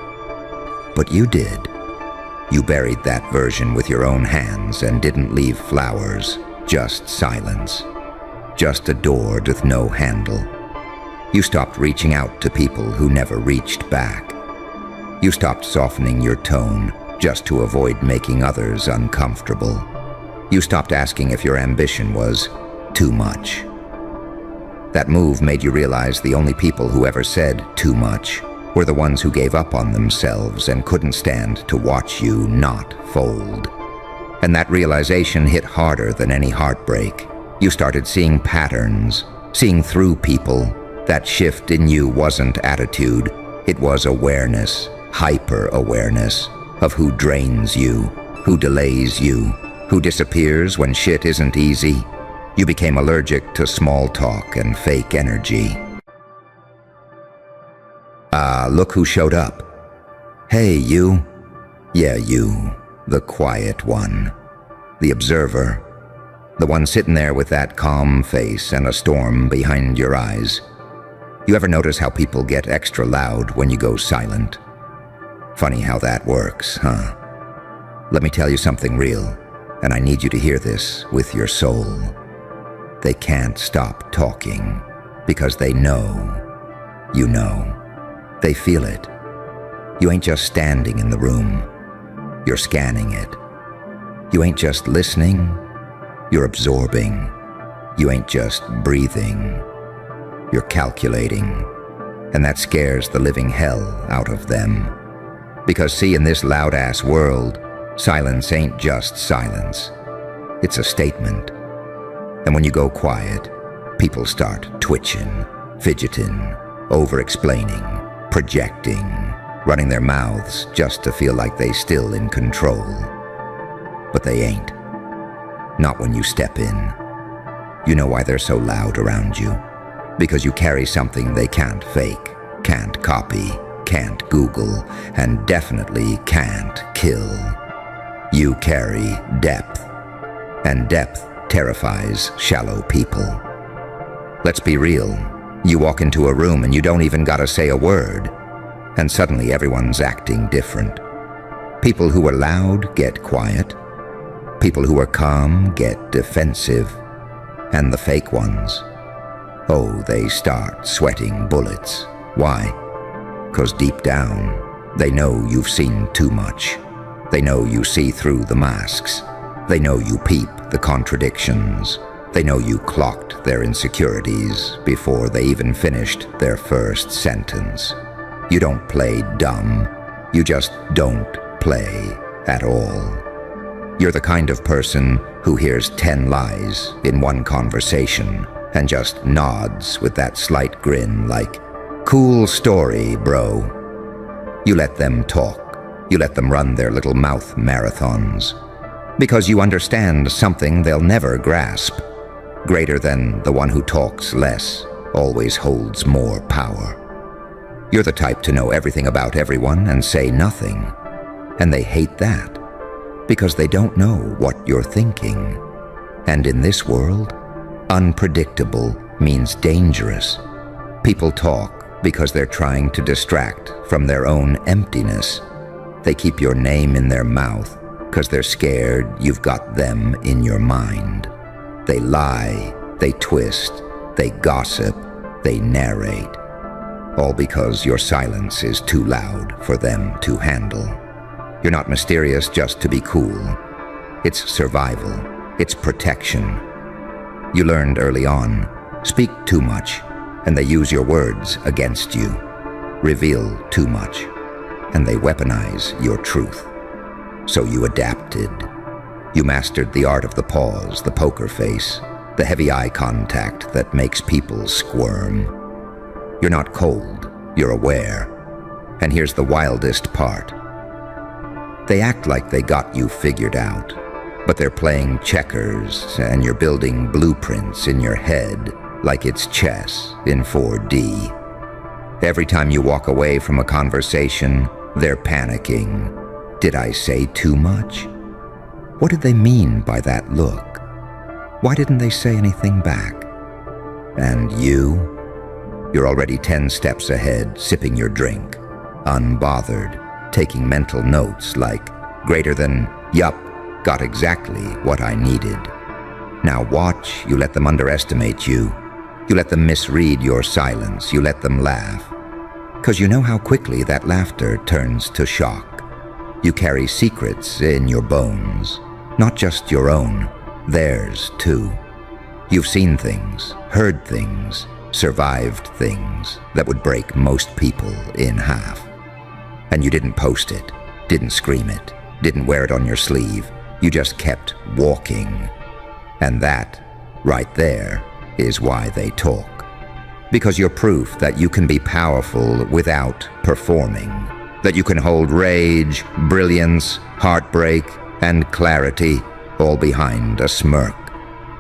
But you did. You buried that version with your own hands and didn't leave flowers, just silence. Just a door with no handle. You stopped reaching out to people who never reached back. You stopped softening your tone just to avoid making others uncomfortable. You stopped asking if your ambition was too much. That move made you realize the only people who ever said too much were the ones who gave up on themselves and couldn't stand to watch you not fold. And that realization hit harder than any heartbreak. You started seeing patterns, seeing through people. That shift in you wasn't attitude, it was awareness, hyper-awareness of who drains you, who delays you, who disappears when shit isn't easy. You became allergic to small talk and fake energy. Look who showed up. Hey, you. Yeah, you, the quiet one, the observer, the one sitting there with that calm face and a storm behind your eyes. You ever notice how people get extra loud when you go silent? Funny how that works, huh? Let me tell you something real, and I need you to hear this with your soul. They can't stop talking because they know you know. They feel it. You ain't just standing in the room, you're scanning it. You ain't just listening, you're absorbing. You ain't just breathing, you're calculating. And that scares the living hell out of them. Because see, in this loud-ass world, silence ain't just silence. It's a statement. And when you go quiet, people start twitching, fidgeting, over-explaining, projecting, running their mouths just to feel like they still in control. But they ain't. Not when you step in. You know why they're so loud around you. Because you carry something they can't fake, can't copy, can't Google, and definitely can't kill. You carry depth. And depth terrifies shallow people. Let's be real. You walk into a room and you don't even gotta say a word, and suddenly everyone's acting different. People who are loud get quiet. People who are calm get defensive. And the fake ones, oh, they start sweating bullets. Why? 'Cause deep down, they know you've seen too much. They know you see through the masks. They know you peep the contradictions. They know you clocked their insecurities before they even finished their first sentence. You don't play dumb. You just don't play at all. You're the kind of person who hears 10 lies in one conversation and just nods with that slight grin like, cool story, bro. You let them talk. You let them run their little mouth marathons. Because you understand something they'll never grasp. Greater than the one who talks less always holds more power. You're the type to know everything about everyone and say nothing. And they hate that. Because they don't know what you're thinking. And in this world, unpredictable means dangerous. People talk because they're trying to distract from their own emptiness. They keep your name in their mouth because they're scared you've got them in your mind. They lie, they twist, they gossip, they narrate. All because your silence is too loud for them to handle. You're not mysterious just to be cool. It's survival. It's protection. You learned early on, speak too much, and they use your words against you. Reveal too much, and they weaponize your truth. So you adapted. You mastered the art of the pause, the poker face, the heavy eye contact that makes people squirm. You're not cold, you're aware. And here's the wildest part. They act like they got you figured out, but they're playing checkers and you're building blueprints in your head like it's chess in 4D. Every time you walk away from a conversation, they're panicking. Did I say too much? What did they mean by that look? Why didn't they say anything back? And you're already 10 steps ahead, sipping your drink, unbothered, taking mental notes like, greater than, yup, got exactly what I needed. Now watch, you let them underestimate you. You let them misread your silence. You let them laugh. 'Cause you know how quickly that laughter turns to shock. You carry secrets in your bones. Not just your own, theirs too. You've seen things, heard things, survived things that would break most people in half. And you didn't post it, didn't scream it, didn't wear it on your sleeve. You just kept walking. And that, right there, is why they talk. Because you're proof that you can be powerful without performing. That you can hold rage, brilliance, heartbreak, and clarity all behind a smirk.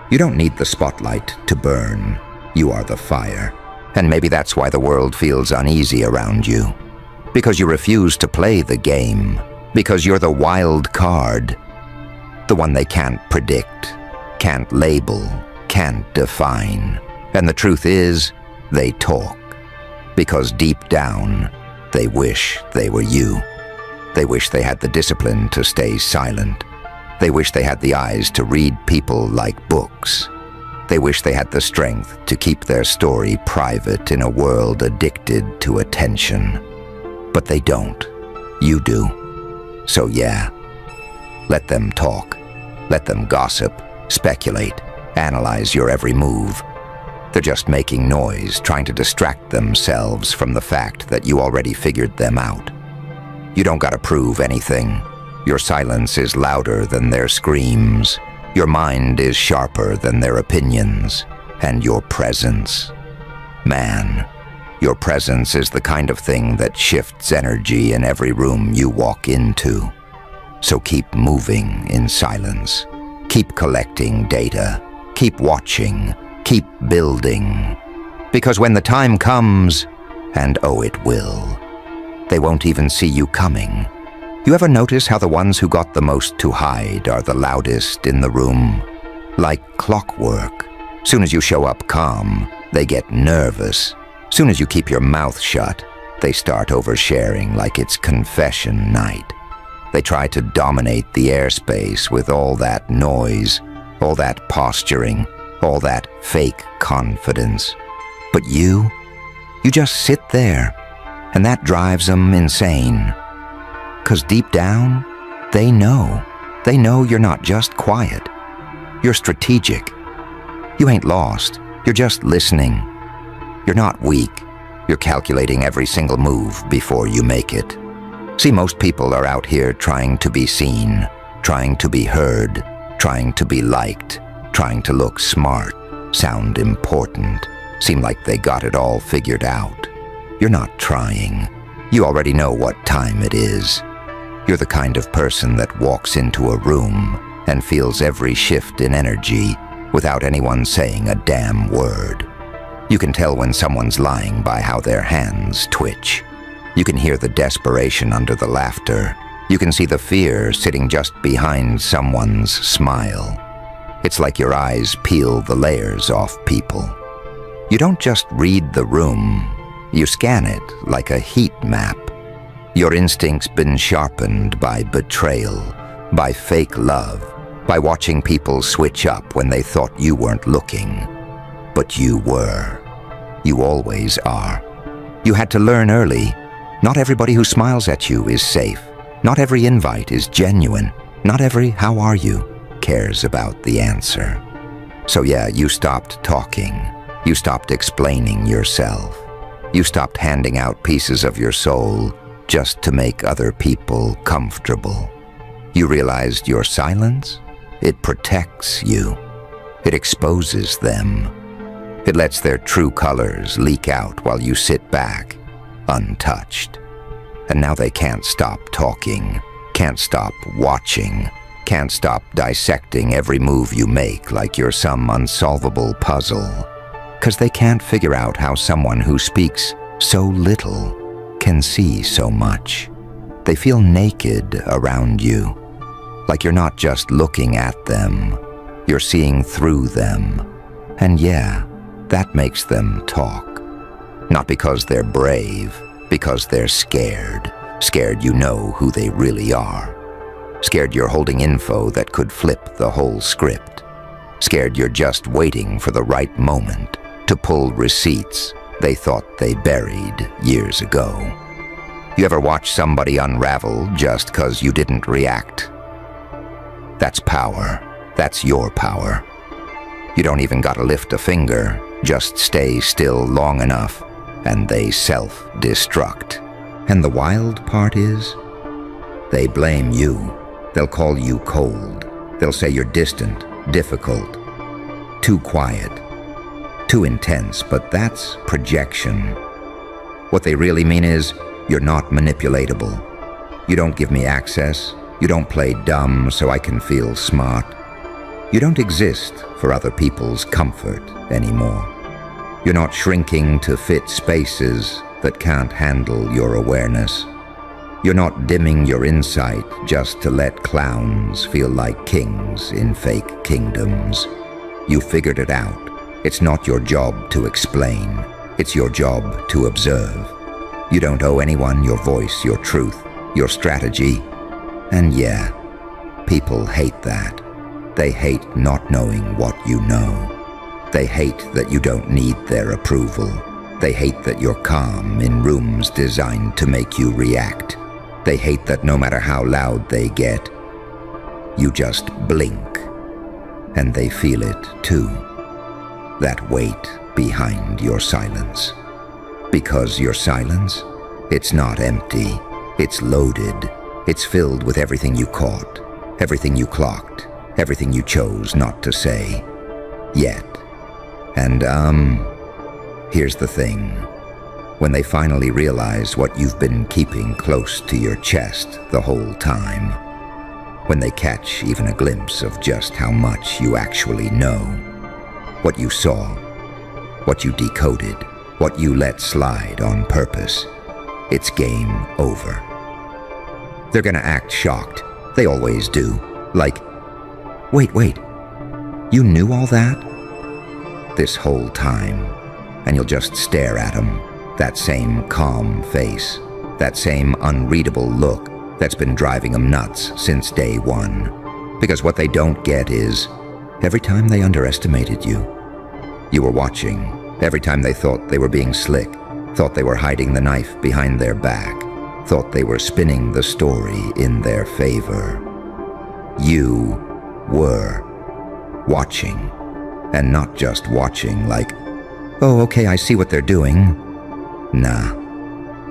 You don't need the spotlight to burn. You are the fire. And maybe that's why the world feels uneasy around you. Because you refuse to play the game. Because you're the wild card. The one they can't predict, can't label, can't define. And the truth is, they talk. Because deep down, they wish they were you. They wish they had the discipline to stay silent. They wish they had the eyes to read people like books. They wish they had the strength to keep their story private in a world addicted to attention. But they don't. You do. So yeah, let them talk. Let them gossip, speculate, analyze your every move. They're just making noise, trying to distract themselves from the fact that you already figured them out. You don't gotta prove anything. Your silence is louder than their screams. Your mind is sharper than their opinions. And your presence. Man, your presence is the kind of thing that shifts energy in every room you walk into. So keep moving in silence. Keep collecting data. Keep watching. Keep building. Because when the time comes, and oh it will, they won't even see you coming. You ever notice how the ones who got the most to hide are the loudest in the room? Like clockwork. Soon as you show up calm, they get nervous. Soon as you keep your mouth shut, they start oversharing like it's confession night. They try to dominate the airspace with all that noise, all that posturing, all that fake confidence. But you just sit there, and that drives them insane. 'Cause deep down, they know you're not just quiet. You're strategic. You ain't lost, you're just listening. You're not weak, you're calculating every single move before you make it. See, most people are out here trying to be seen, trying to be heard, trying to be liked, trying to look smart, sound important, seem like they got it all figured out. You're not trying. You already know what time it is. You're the kind of person that walks into a room and feels every shift in energy without anyone saying a damn word. You can tell when someone's lying by how their hands twitch. You can hear the desperation under the laughter. You can see the fear sitting just behind someone's smile. It's like your eyes peel the layers off people. You don't just read the room, you scan it like a heat map. Your instinct's been sharpened by betrayal, by fake love, by watching people switch up when they thought you weren't looking. But you were. You always are. You had to learn early. Not everybody who smiles at you is safe. Not every invite is genuine. Not every "how are you" cares about the answer. So yeah, you stopped talking. You stopped explaining yourself. You stopped handing out pieces of your soul just to make other people comfortable. You realized your silence? It protects you. It exposes them. It lets their true colors leak out while you sit back, untouched. And now they can't stop talking, can't stop watching, can't stop dissecting every move you make like you're some unsolvable puzzle. 'Cause they can't figure out how someone who speaks so little can see so much. They feel naked around you, like you're not just looking at them, you're seeing through them. And yeah, that makes them talk. Not because they're brave, because they're scared. Scared you know who they really are. Scared you're holding info that could flip the whole script. Scared you're just waiting for the right moment to pull receipts they thought they buried years ago. You ever watch somebody unravel just 'cause you didn't react? That's power. That's your power. You don't even gotta lift a finger. Just stay still long enough and they self-destruct. And the wild part is, they blame you. They'll call you cold. They'll say you're distant, difficult, too quiet. too intense, but that's projection. What they really mean is, you're not manipulatable. You don't give me access. You don't play dumb so I can feel smart. You don't exist for other people's comfort anymore. You're not shrinking to fit spaces that can't handle your awareness. You're not dimming your insight just to let clowns feel like kings in fake kingdoms. You figured it out. It's not your job to explain. It's your job to observe. You don't owe anyone your voice, your truth, your strategy. And yeah, people hate that. They hate not knowing what you know. They hate that you don't need their approval. They hate that you're calm in rooms designed to make you react. They hate that no matter how loud they get, you just blink. And they feel it too. That weight behind your silence. Because your silence, it's not empty. It's loaded. It's filled with everything you caught, everything you clocked, everything you chose not to say. Yet. And here's the thing. When they finally realize what you've been keeping close to your chest the whole time, when they catch even a glimpse of just how much you actually know, what you saw, what you decoded, what you let slide on purpose, it's game over. They're gonna act shocked. They always do. Like, wait, you knew all that? This whole time. And you'll just stare at them. That same calm face, that same unreadable look that's been driving them nuts since day one. Because what they don't get is, every time they underestimated you, you were watching. Every time they thought they were being slick, thought they were hiding the knife behind their back, thought they were spinning the story in their favor. You were watching. And not just watching like, oh, okay, I see what they're doing. Nah.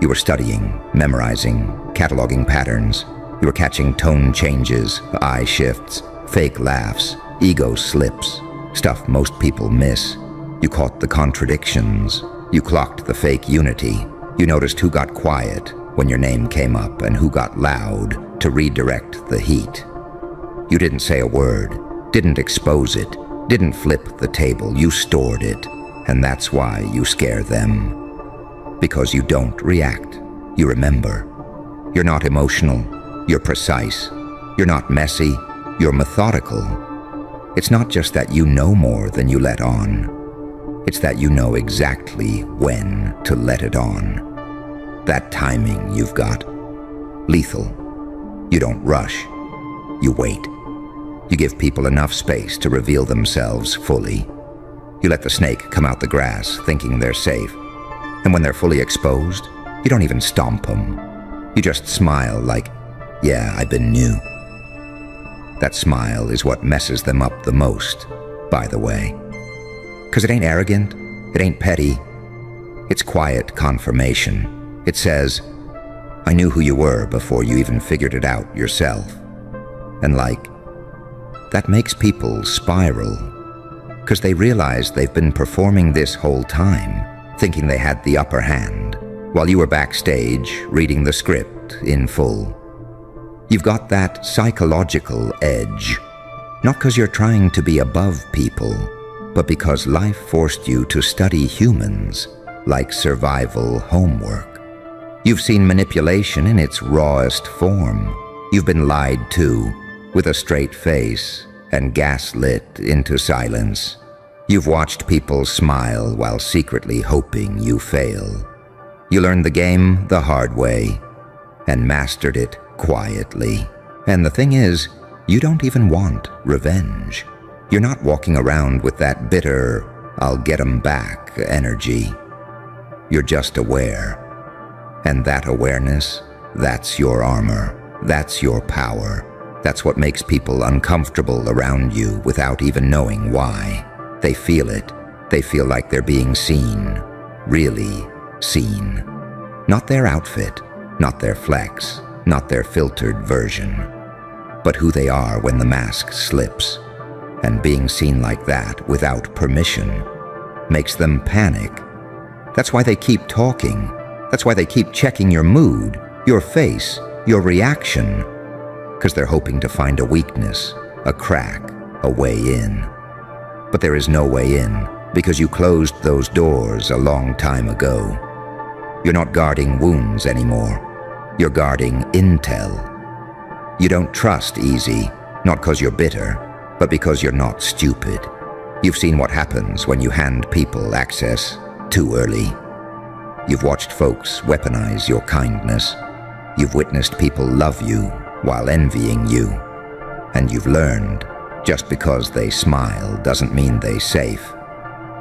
You were studying, memorizing, cataloging patterns. You were catching tone changes, eye shifts, fake laughs, ego slips, stuff most people miss. You caught the contradictions. You clocked the fake unity. You noticed who got quiet when your name came up and who got loud to redirect the heat. You didn't say a word, didn't expose it, didn't flip the table. You stored it, and that's why you scare them. Because you don't react. You remember. You're not emotional. You're precise. You're not messy. You're methodical. It's not just that you know more than you let on. It's that you know exactly when to let it on. That timing you've got. Lethal. You don't rush. You wait. You give people enough space to reveal themselves fully. You let the snake come out the grass thinking they're safe. And when they're fully exposed, you don't even stomp them. You just smile like, yeah, I've been new. That smile is what messes them up the most, by the way. 'Cause it ain't arrogant, it ain't petty. It's quiet confirmation. It says, I knew who you were before you even figured it out yourself. And like, that makes people spiral. 'Cause they realize they've been performing this whole time, thinking they had the upper hand, while you were backstage reading the script in full. You've got that psychological edge, not 'cause you're trying to be above people, but because life forced you to study humans like survival homework. You've seen manipulation in its rawest form. You've been lied to with a straight face and gaslit into silence. You've watched people smile while secretly hoping you fail. You learned the game the hard way and mastered it quietly. And the thing is, you don't even want revenge. You're not walking around with that bitter, I'll get 'em back energy. You're just aware. And that awareness, that's your armor. That's your power. That's what makes people uncomfortable around you without even knowing why. They feel it. They feel like they're being seen. Really seen. Not their outfit, not their flex, not their filtered version, but who they are when the mask slips. And being seen like that without permission, makes them panic. That's why they keep talking. That's why they keep checking your mood, your face, your reaction. Because they're hoping to find a weakness, a crack, a way in. But there is no way in, because you closed those doors a long time ago. You're not guarding wounds anymore. You're guarding intel. You don't trust easy, not because you're bitter, but because you're not stupid. You've seen what happens when you hand people access too early. You've watched folks weaponize your kindness. You've witnessed people love you while envying you. And you've learned, just because they smile doesn't mean they're safe.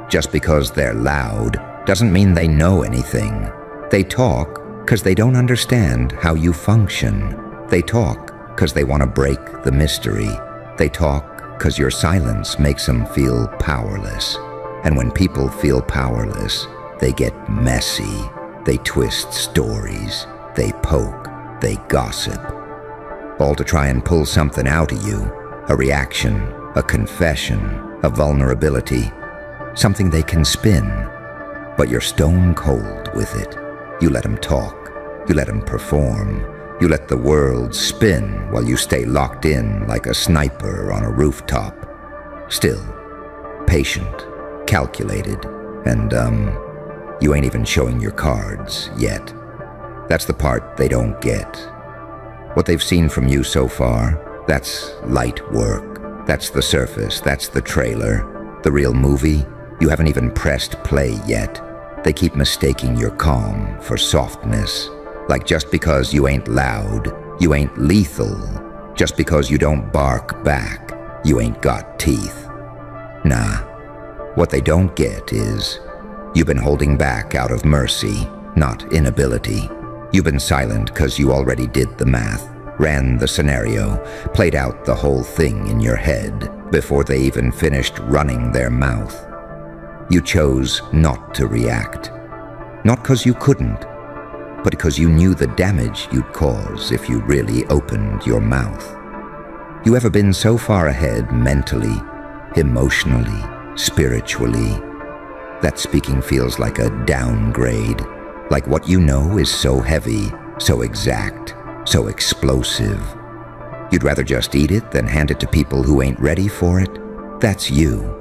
Just because they're loud doesn't mean they know anything. They talk because they don't understand how you function. They talk because they want to break the mystery. They talk because your silence makes them feel powerless. And when people feel powerless, they get messy. They twist stories. They poke. They gossip. All to try and pull something out of you. A reaction, a confession, a vulnerability. Something they can spin. But you're stone cold with it. You let them talk. You let them perform. You let the world spin while you stay locked in like a sniper on a rooftop. Still, patient, calculated, and you ain't even showing your cards yet. That's the part they don't get. What they've seen from you so far, that's light work. That's the surface, that's the trailer. The real movie, you haven't even pressed play yet. They keep mistaking your calm for softness. Like just because you ain't loud, you ain't lethal. Just because you don't bark back, you ain't got teeth. Nah, what they don't get is you've been holding back out of mercy, not inability. You've been silent because you already did the math, ran the scenario, played out the whole thing in your head before they even finished running their mouth. You chose not to react. Not because you couldn't, but because you knew the damage you'd cause if you really opened your mouth. You ever been so far ahead mentally, emotionally, spiritually, that speaking feels like a downgrade, like what you know is so heavy, so exact, so explosive. You'd rather just eat it than hand it to people who ain't ready for it? That's you.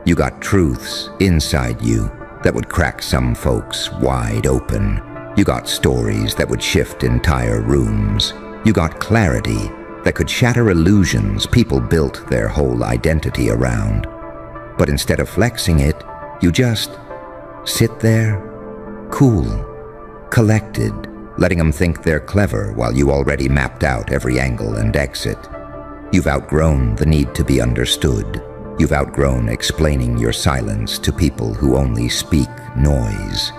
You got truths inside you that would crack some folks wide open. You got stories that would shift entire rooms. You got clarity that could shatter illusions people built their whole identity around. But instead of flexing it, you just sit there, cool, collected, letting them think they're clever while you already mapped out every angle and exit. You've outgrown the need to be understood. You've outgrown explaining your silence to people who only speak noise.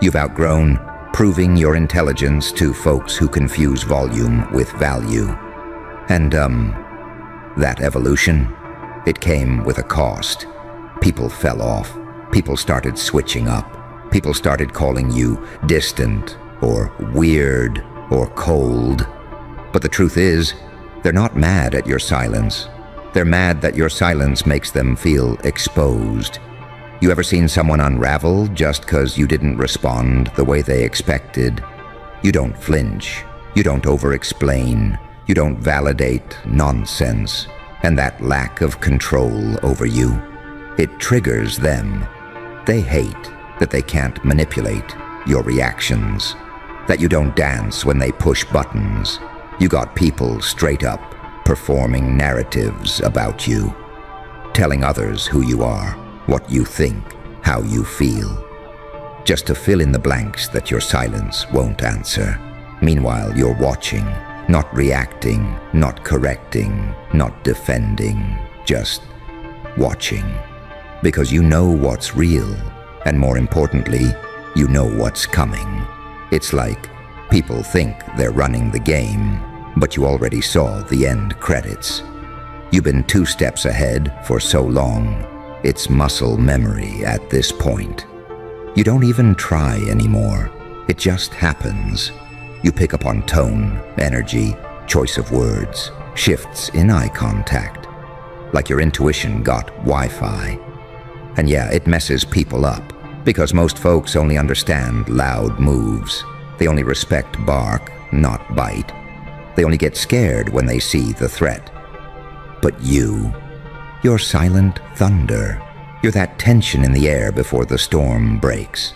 You've outgrown proving your intelligence to folks who confuse volume with value. And, that evolution, it came with a cost. People fell off. People started switching up. People started calling you distant, or weird, or cold. But the truth is, they're not mad at your silence. They're mad that your silence makes them feel exposed. You ever seen someone unravel just 'cause you didn't respond the way they expected? You don't flinch. You don't over-explain. You don't validate nonsense. And that lack of control over you, it triggers them. They hate that they can't manipulate your reactions, that you don't dance when they push buttons. You got people straight up performing narratives about you, telling others who you are, what you think, how you feel, just to fill in the blanks that your silence won't answer. Meanwhile, you're watching, not reacting, not correcting, not defending, just watching. Because you know what's real, and more importantly, you know what's coming. It's like people think they're running the game, but you already saw the end credits. You've been 2 steps ahead for so long, it's muscle memory at this point. You don't even try anymore. It just happens. You pick up on tone, energy, choice of words, shifts in eye contact, like your intuition got Wi-Fi. And yeah, it messes people up, because most folks only understand loud moves. They only respect bark, not bite. They only get scared when they see the threat. But you're silent thunder. You're that tension in the air before the storm breaks.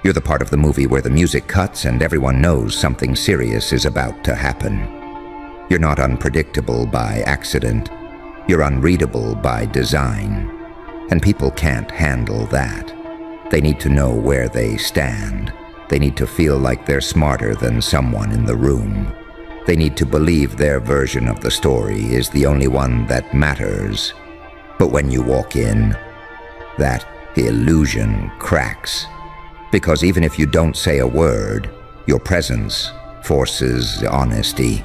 You're the part of the movie where the music cuts and everyone knows something serious is about to happen. You're not unpredictable by accident. You're unreadable by design. And people can't handle that. They need to know where they stand. They need to feel like they're smarter than someone in the room. They need to believe their version of the story is the only one that matters. But when you walk in, that illusion cracks. Because even if you don't say a word, your presence forces honesty.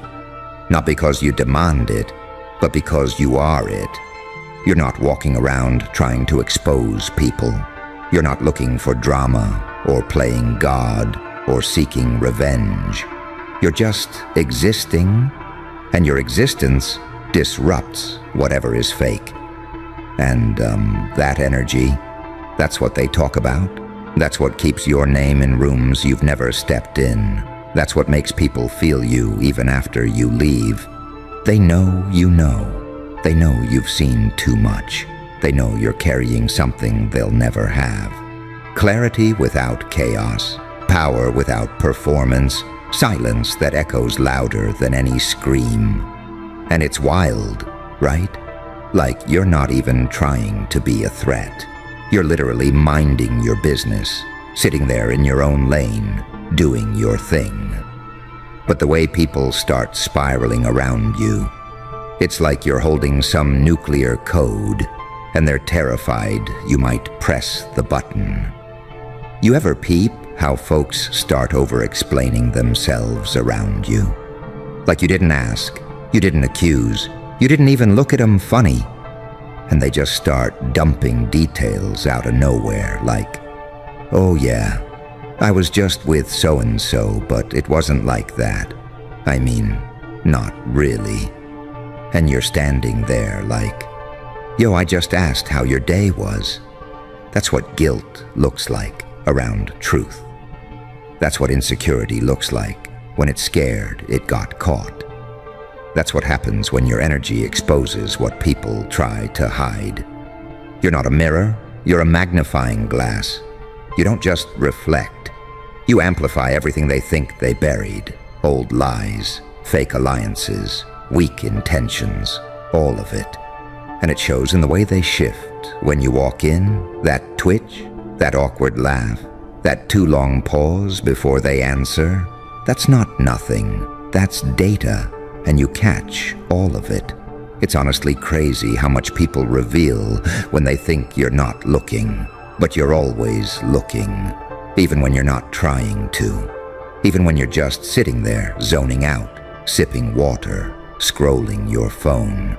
Not because you demand it, but because you are it. You're not walking around trying to expose people. You're not looking for drama or playing God or seeking revenge. You're just existing, and your existence disrupts whatever is fake. And that energy, that's what they talk about. That's what keeps your name in rooms you've never stepped in. That's what makes people feel you even after you leave. They know you know. They know you've seen too much. They know you're carrying something they'll never have. Clarity without chaos, power without performance, silence that echoes louder than any scream. And it's wild, right? Like you're not even trying to be a threat. You're literally minding your business, sitting there in your own lane, doing your thing. But the way people start spiraling around you, it's like you're holding some nuclear code, and they're terrified you might press the button. You ever peep how folks start over-explaining themselves around you? Like you didn't ask, you didn't accuse, you didn't even look at them funny. And they just start dumping details out of nowhere like, oh yeah, I was just with so-and-so, but it wasn't like that. I mean, not really. And you're standing there like, yo, I just asked how your day was. That's what guilt looks like around truth. That's what insecurity looks like when it's scared it got caught. That's what happens when your energy exposes what people try to hide. You're not a mirror, you're a magnifying glass. You don't just reflect. You amplify everything they think they buried. Old lies, fake alliances, weak intentions, all of it. And it shows in the way they shift when you walk in, that twitch, that awkward laugh, that too long pause before they answer. That's not nothing, that's data. And you catch all of it. It's honestly crazy how much people reveal when they think you're not looking, but you're always looking, even when you're not trying to, even when you're just sitting there zoning out, sipping water, scrolling your phone.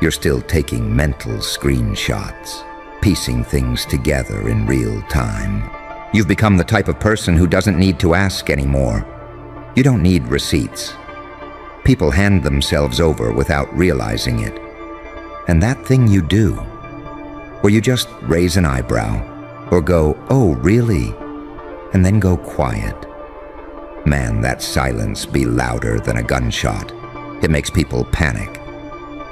You're still taking mental screenshots, piecing things together in real time. You've become the type of person who doesn't need to ask anymore. You don't need receipts. People hand themselves over without realizing it. And that thing you do, where you just raise an eyebrow, or go, oh, really? And then go quiet. Man, that silence be louder than a gunshot. It makes people panic.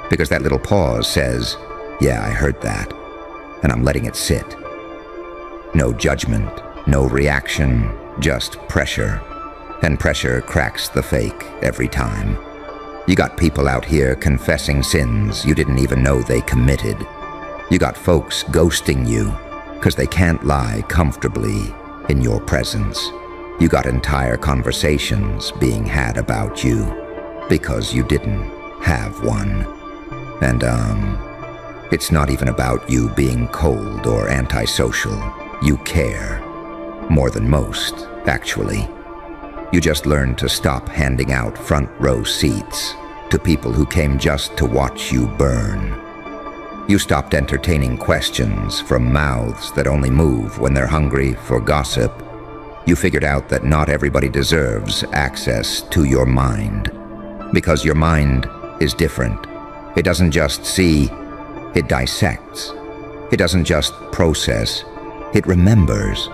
Because that little pause says, yeah, I heard that, and I'm letting it sit. No judgment, no reaction, just pressure. And pressure cracks the fake every time. You got people out here confessing sins you didn't even know they committed. You got folks ghosting you because they can't lie comfortably in your presence. You got entire conversations being had about you because you didn't have one. And it's not even about you being cold or antisocial. You care. More than most, actually. You just learned to stop handing out front row seats to people who came just to watch you burn. You stopped entertaining questions from mouths that only move when they're hungry for gossip. You figured out that not everybody deserves access to your mind, because your mind is different. It doesn't just see, it dissects. It doesn't just process, it remembers.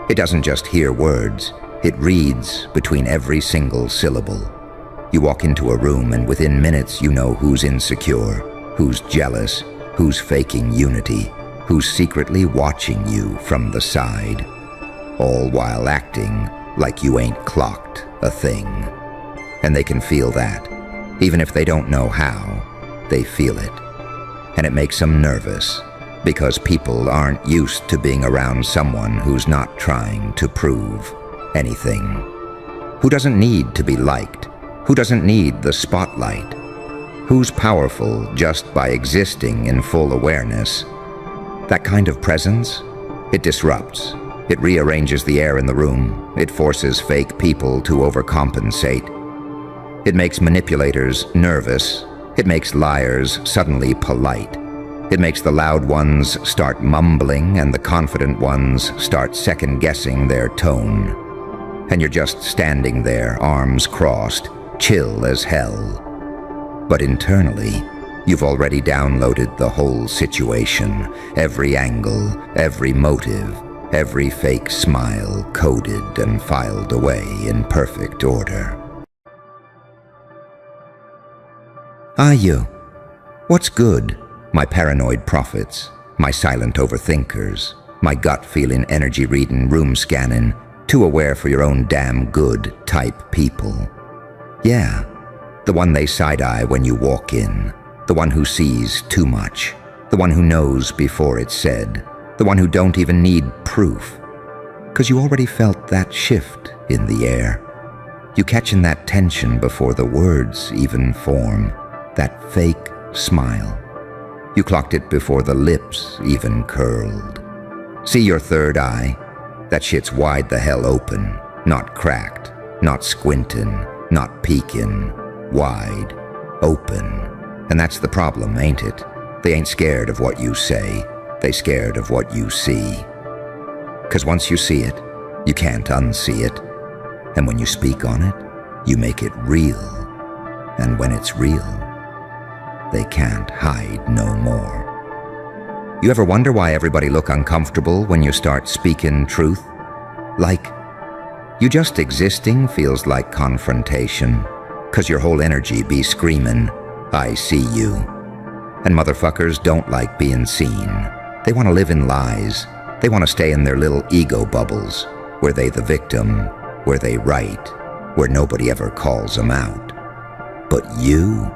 It doesn't just hear words, it reads between every single syllable. You walk into a room and within minutes you know who's insecure, who's jealous, who's faking unity, who's secretly watching you from the side, all while acting like you ain't clocked a thing. And they can feel that. Even if they don't know how, they feel it. And it makes them nervous, because people aren't used to being around someone who's not trying to prove anything. Who doesn't need to be liked? Who doesn't need the spotlight? Who's powerful just by existing in full awareness? That kind of presence, it disrupts. It rearranges the air in the room. It forces fake people to overcompensate. It makes manipulators nervous. It makes liars suddenly polite. It makes the loud ones start mumbling and the confident ones start second-guessing their tone. And you're just standing there, arms crossed, chill as hell. But internally, you've already downloaded the whole situation, every angle, every motive, every fake smile coded and filed away in perfect order. You. What's good? My paranoid prophets, my silent overthinkers, my gut-feeling, energy-reading, room-scanning, too aware for your own damn good type people. Yeah, the one they side-eye when you walk in, the one who sees too much, the one who knows before it's said, the one who don't even need proof. 'Cause you already felt that shift in the air. You catching that tension before the words even form, that fake smile. You clocked it before the lips even curled. See your third eye? That shit's wide the hell open, not cracked, not squinting, not peeking, wide, open. And that's the problem, ain't it? They ain't scared of what you say, they scared of what you see. 'Cause once you see it, you can't unsee it. And when you speak on it, you make it real. And when it's real, they can't hide no more. You ever wonder why everybody look uncomfortable when you start speaking truth? Like, you just existing feels like confrontation, 'cause your whole energy be screaming, I see you. And motherfuckers don't like being seen. They want to live in lies. They want to stay in their little ego bubbles, where they the victim, where they right, where nobody ever calls them out. But you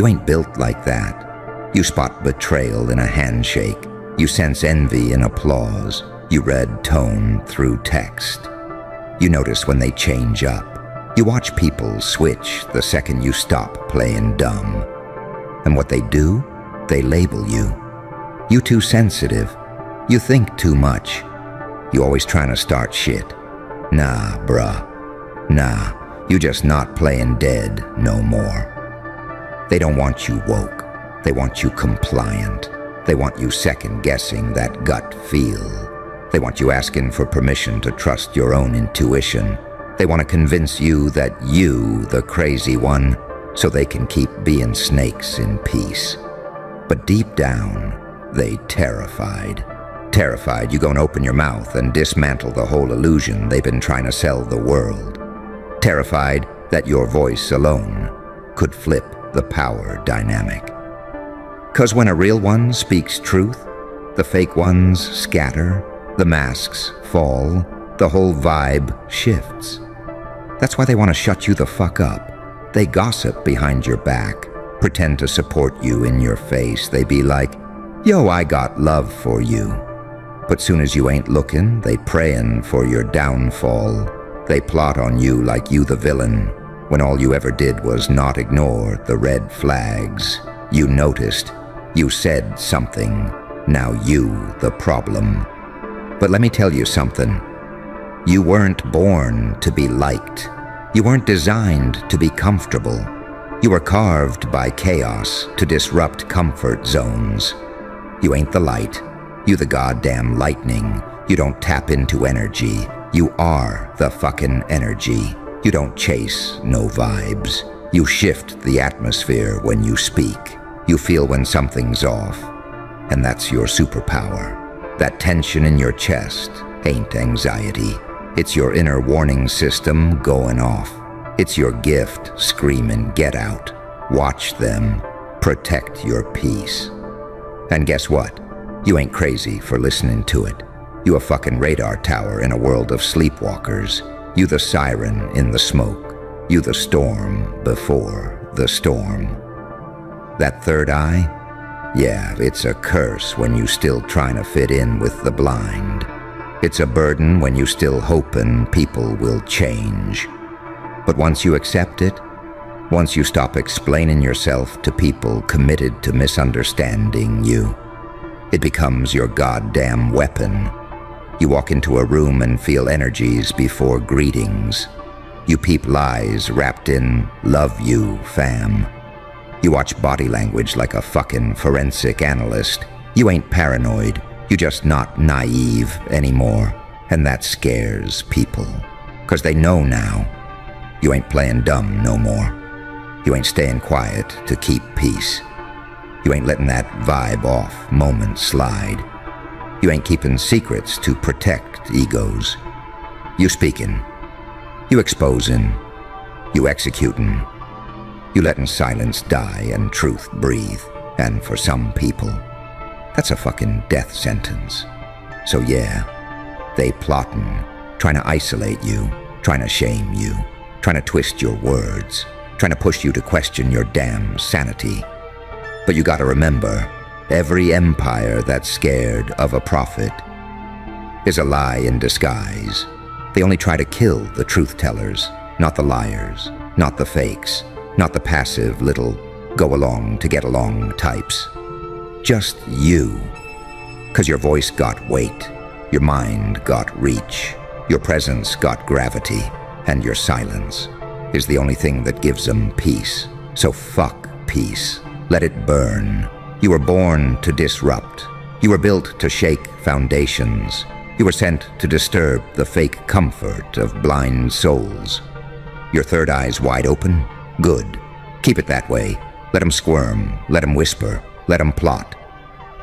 ain't built like that. You spot betrayal in a handshake. You sense envy in applause. You read tone through text. You notice when they change up. You watch people switch the second you stop playing dumb. And what they do, they label you. You too sensitive. You think too much. You always trying to start shit. Nah, bruh. Nah, you just not playing dead no more. They don't want you woke. They want you compliant. They want you second-guessing that gut feel. They want you asking for permission to trust your own intuition. They want to convince you that you, the crazy one, so they can keep being snakes in peace. But deep down, they terrified. Terrified you gonna open your mouth and dismantle the whole illusion they've been trying to sell the world. Terrified that your voice alone could flip the power dynamic. 'Cause when a real one speaks truth, the fake ones scatter, the masks fall, the whole vibe shifts. That's why they want to shut you the fuck up. They gossip behind your back, pretend to support you in your face. They be like, yo, I got love for you. But soon as you ain't looking, they prayin' for your downfall. They plot on you like you the villain, when all you ever did was not ignore the red flags. You noticed, you said something, now you the problem. But let me tell you something. You weren't born to be liked. You weren't designed to be comfortable. You were carved by chaos to disrupt comfort zones. You ain't the light. You the goddamn lightning. You don't tap into energy. You are the fucking energy. You don't chase no vibes. You shift the atmosphere when you speak. You feel when something's off. And that's your superpower. That tension in your chest ain't anxiety. It's your inner warning system going off. It's your gift screaming, get out. Watch them. Protect your peace. And guess what? You ain't crazy for listening to it. You a fucking radar tower in a world of sleepwalkers. You the siren in the smoke. You the storm before the storm. That third eye? Yeah, it's a curse when you still trying to fit in with the blind. It's a burden when you still hoping people will change. But once you accept it, once you stop explaining yourself to people committed to misunderstanding you, it becomes your goddamn weapon. You walk into a room and feel energies before greetings. You peep lies wrapped in love you, fam. You watch body language like a fucking forensic analyst. You ain't paranoid. You just not naive anymore. And that scares people. 'Cause they know now. You ain't playing dumb no more. You ain't staying quiet to keep peace. You ain't letting that vibe off moment slide. You ain't keeping secrets to protect egos. You speaking. You exposing. You executing. You letting silence die and truth breathe. And for some people, that's a fucking death sentence. So yeah, they plotting, trying to isolate you, trying to shame you, trying to twist your words, trying to push you to question your damn sanity. But you gotta remember, every empire that's scared of a prophet is a lie in disguise. They only try to kill the truth-tellers, not the liars, not the fakes, not the passive little go-along-to-get-along types. Just you. 'Cause your voice got weight, your mind got reach, your presence got gravity, and your silence is the only thing that gives them peace. So fuck peace. Let it burn. You were born to disrupt. You were built to shake foundations. You were sent to disturb the fake comfort of blind souls. Your third eye's wide open? Good. Keep it that way. Let 'em squirm. Let 'em whisper. Let 'em plot.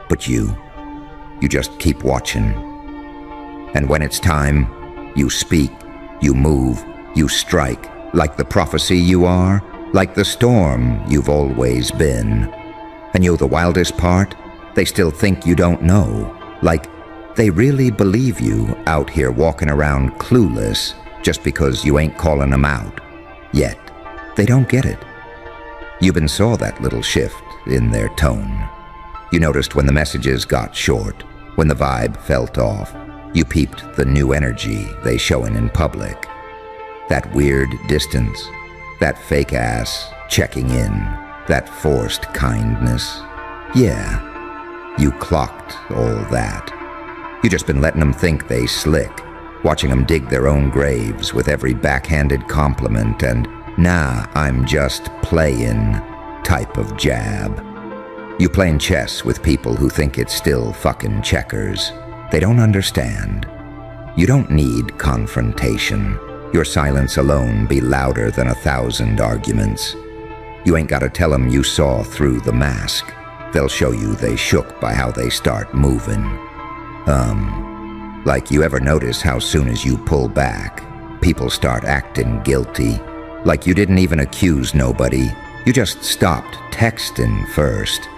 But you just keep watching. And when it's time, you speak, you move, you strike, like the prophecy you are, like the storm you've always been. And you know the wildest part? They still think you don't know. Like, they really believe you out here walking around clueless just because you ain't calling them out. Yet, they don't get it. You been saw that little shift in their tone. You noticed when the messages got short, when the vibe felt off. You peeped the new energy they showing in public. That weird distance, that fake-ass checking in, that forced kindness. Yeah, you clocked all that. You just been letting them think they slick, watching them dig their own graves with every backhanded compliment and nah, I'm just playing type of jab. You playing chess with people who think it's still fucking checkers. They don't understand. You don't need confrontation. Your silence alone be louder than 1,000 arguments. You ain't gotta tell them you saw through the mask. They'll show you they shook by how they start moving. Like you ever notice how soon as you pull back, people start acting guilty? Like you didn't even accuse nobody, you just stopped texting first.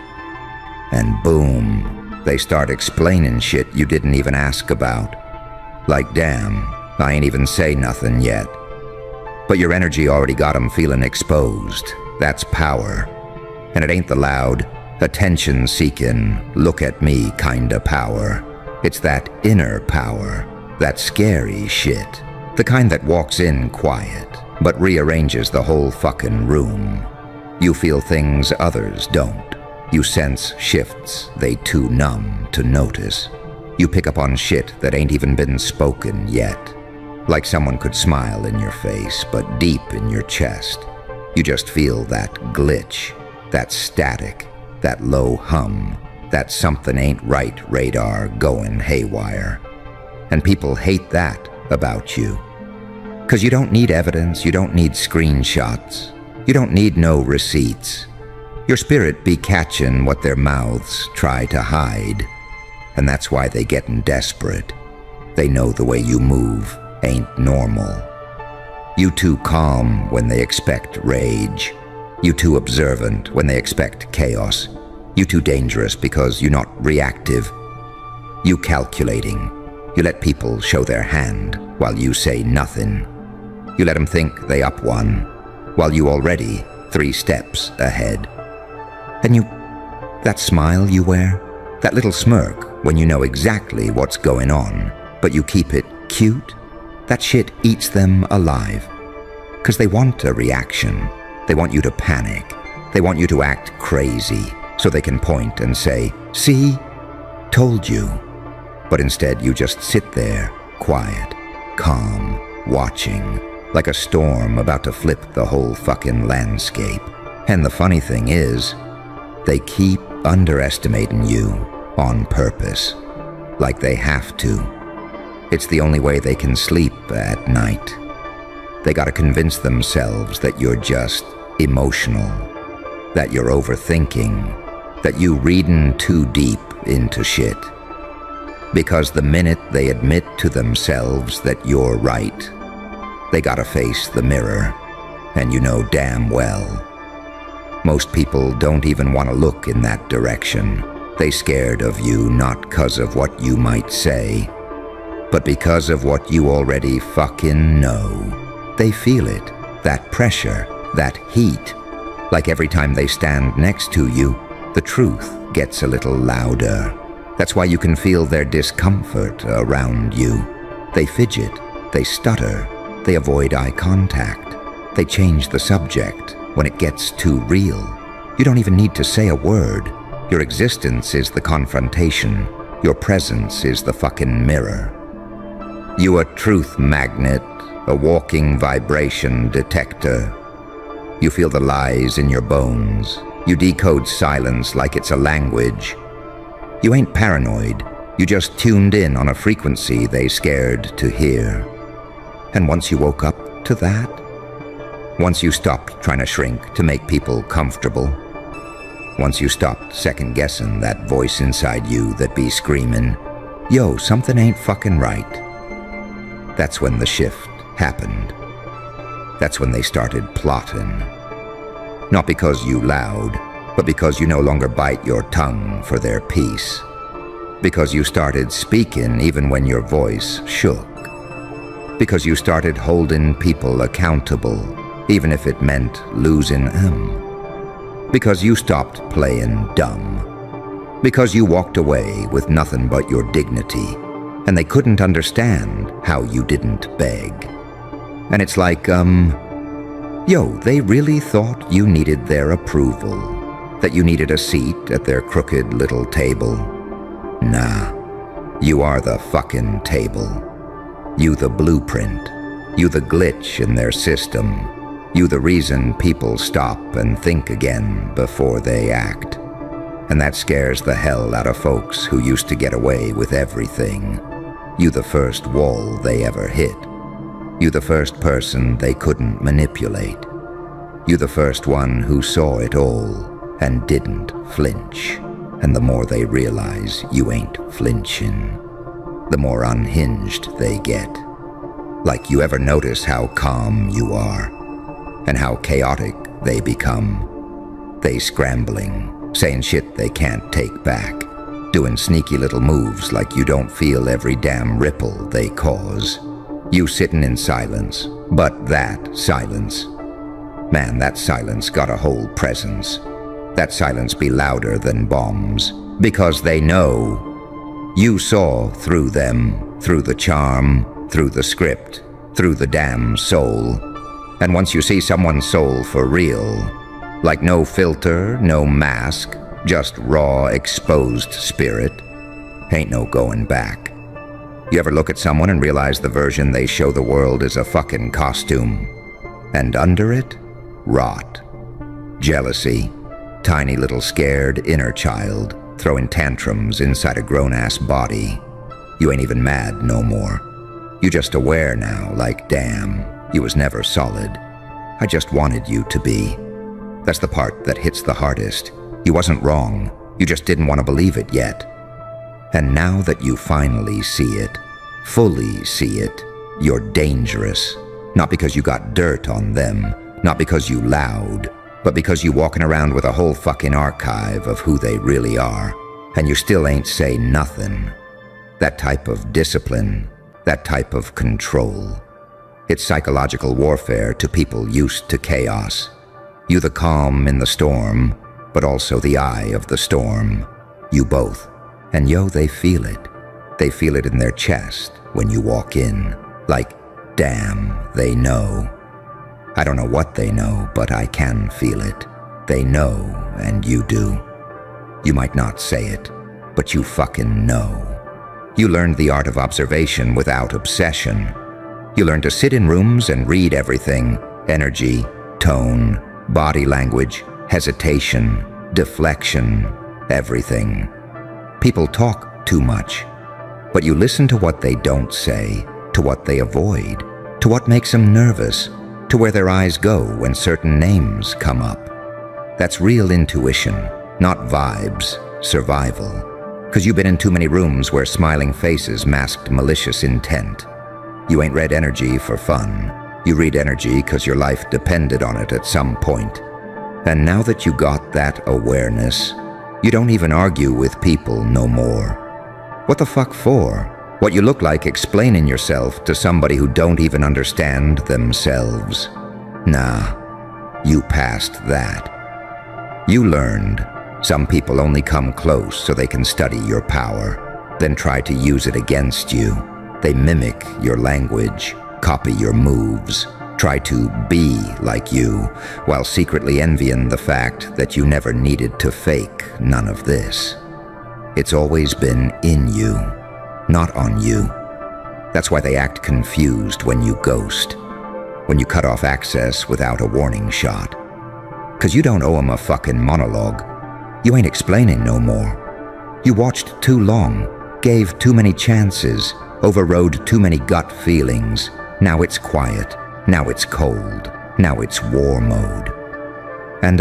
And boom, they start explaining shit you didn't even ask about. Like damn, I ain't even say nothing yet. But your energy already got them feeling exposed. That's power. And it ain't the loud, attention-seeking, look-at-me kinda power. It's that inner power, that scary shit. The kind that walks in quiet, but rearranges the whole fucking room. You feel things others don't. You sense shifts they too numb to notice. You pick up on shit that ain't even been spoken yet. Like someone could smile in your face, but deep in your chest, you just feel that glitch, that static, that low hum, that something ain't right radar going haywire. And people hate that about you. 'Cause you don't need evidence, you don't need screenshots, you don't need no receipts. Your spirit be catchin' what their mouths try to hide, and that's why they gettin' desperate. They know the way you move ain't normal. You too calm when they expect rage. You too observant when they expect chaos. You too dangerous because you're not reactive. You calculating. You let people show their hand while you say nothing. You let them think they up one, while you already 3 steps ahead. And that smile you wear, that little smirk when you know exactly what's going on, but you keep it cute, that shit eats them alive. 'Cause they want a reaction. They want you to panic. They want you to act crazy so they can point and say, "See? Told you." But instead you just sit there, quiet, calm, watching, like a storm about to flip the whole fucking landscape. And the funny thing is, they keep underestimating you on purpose, like they have to. It's the only way they can sleep at night. They gotta convince themselves that you're just emotional, that you're overthinking, that you reading too deep into shit. Because the minute they admit to themselves that you're right, they gotta face the mirror, and you know damn well. Most people don't even want to look in that direction. They scared of you not 'cause of what you might say, but because of what you already fucking know. They feel it, that pressure, that heat. Like every time they stand next to you, the truth gets a little louder. That's why you can feel their discomfort around you. They fidget, they stutter, they avoid eye contact. They change the subject when it gets too real. You don't even need to say a word. Your existence is the confrontation. Your presence is the fucking mirror. You a truth magnet, a walking vibration detector. You feel the lies in your bones. You decode silence like it's a language. You ain't paranoid. You just tuned in on a frequency they scared to hear. And once you woke up to that, once you stopped trying to shrink to make people comfortable, once you stopped second-guessing that voice inside you that be screaming, "Yo, something ain't fucking right," that's when the shift happened. That's when they started plotting. Not because you loud, but because you no longer bite your tongue for their peace. Because you started speaking even when your voice shook. Because you started holding people accountable, even if it meant losing them. Because you stopped playing dumb. Because you walked away with nothing but your dignity, and they couldn't understand how you didn't beg. And it's like, yo, they really thought you needed their approval, that you needed a seat at their crooked little table. Nah, you are the fucking table. You the blueprint. You the glitch in their system. You the reason people stop and think again before they act. And that scares the hell out of folks who used to get away with everything. You the first wall they ever hit. You the first person they couldn't manipulate. You the first one who saw it all and didn't flinch. And the more they realize you ain't flinching, the more unhinged they get. Like, you ever notice how calm you are and how chaotic they become? They scrambling, saying shit they can't take back, doing sneaky little moves like you don't feel every damn ripple they cause. You sitting in silence, but that silence, man, that silence got a whole presence. That silence be louder than bombs, because they know you saw through them, through the charm, through the script, through the damn soul. And once you see someone's soul for real, like no filter, no mask, just raw, exposed spirit, ain't no going back. You ever look at someone and realize the version they show the world is a fucking costume? And under it, rot, jealousy, tiny little scared inner child throwing tantrums inside a grown-ass body. You ain't even mad no more. You just aware now, like, damn, you was never solid. I just wanted you to be. That's the part that hits the hardest. You wasn't wrong. You just didn't want to believe it yet. And now that you finally see it, fully see it, you're dangerous. Not because you got dirt on them, not because you loud, but because you walking around with a whole fucking archive of who they really are, and you still ain't say nothing. That type of discipline, that type of control. It's psychological warfare to people used to chaos. You the calm in the storm, but also the eye of the storm. You both. And yo, they feel it. They feel it in their chest when you walk in. Like, damn, they know. I don't know what they know, but I can feel it. They know, and you do. You might not say it, but you fucking know. You learned the art of observation without obsession. You learned to sit in rooms and read everything: energy, tone, body language, hesitation, deflection, everything. People talk too much, but you listen to what they don't say, to what they avoid, to what makes them nervous, to where their eyes go when certain names come up. That's real intuition, not vibes, survival. 'Cause you've been in too many rooms where smiling faces masked malicious intent. You ain't read energy for fun. You read energy 'cause your life depended on it at some point. And now that you got that awareness, you don't even argue with people no more. What the fuck for? What you look like explaining yourself to somebody who don't even understand themselves. Nah, you passed that. You learned some people only come close so they can study your power, then try to use it against you. They mimic your language, copy your moves, try to be like you, while secretly envying the fact that you never needed to fake none of this. It's always been in you, not on you. That's why they act confused when you ghost, when you cut off access without a warning shot. 'Cause you don't owe them a fucking monologue. You ain't explaining no more. You watched too long, gave too many chances, overrode too many gut feelings. Now it's quiet. Now it's cold. Now it's war mode. And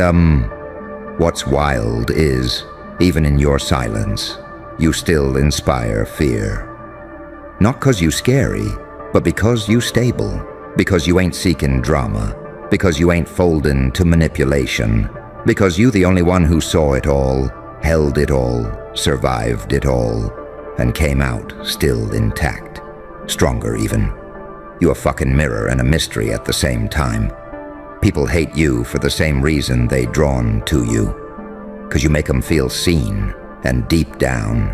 what's wild is, even in your silence, you still inspire fear. Not 'cause you scary, but because you stable, because you ain't seeking drama, because you ain't folding to manipulation, because you the only one who saw it all, held it all, survived it all, and came out still intact, stronger even. You a fucking mirror and a mystery at the same time. People hate you for the same reason they drawn to you, 'cause you make them feel seen, and deep down,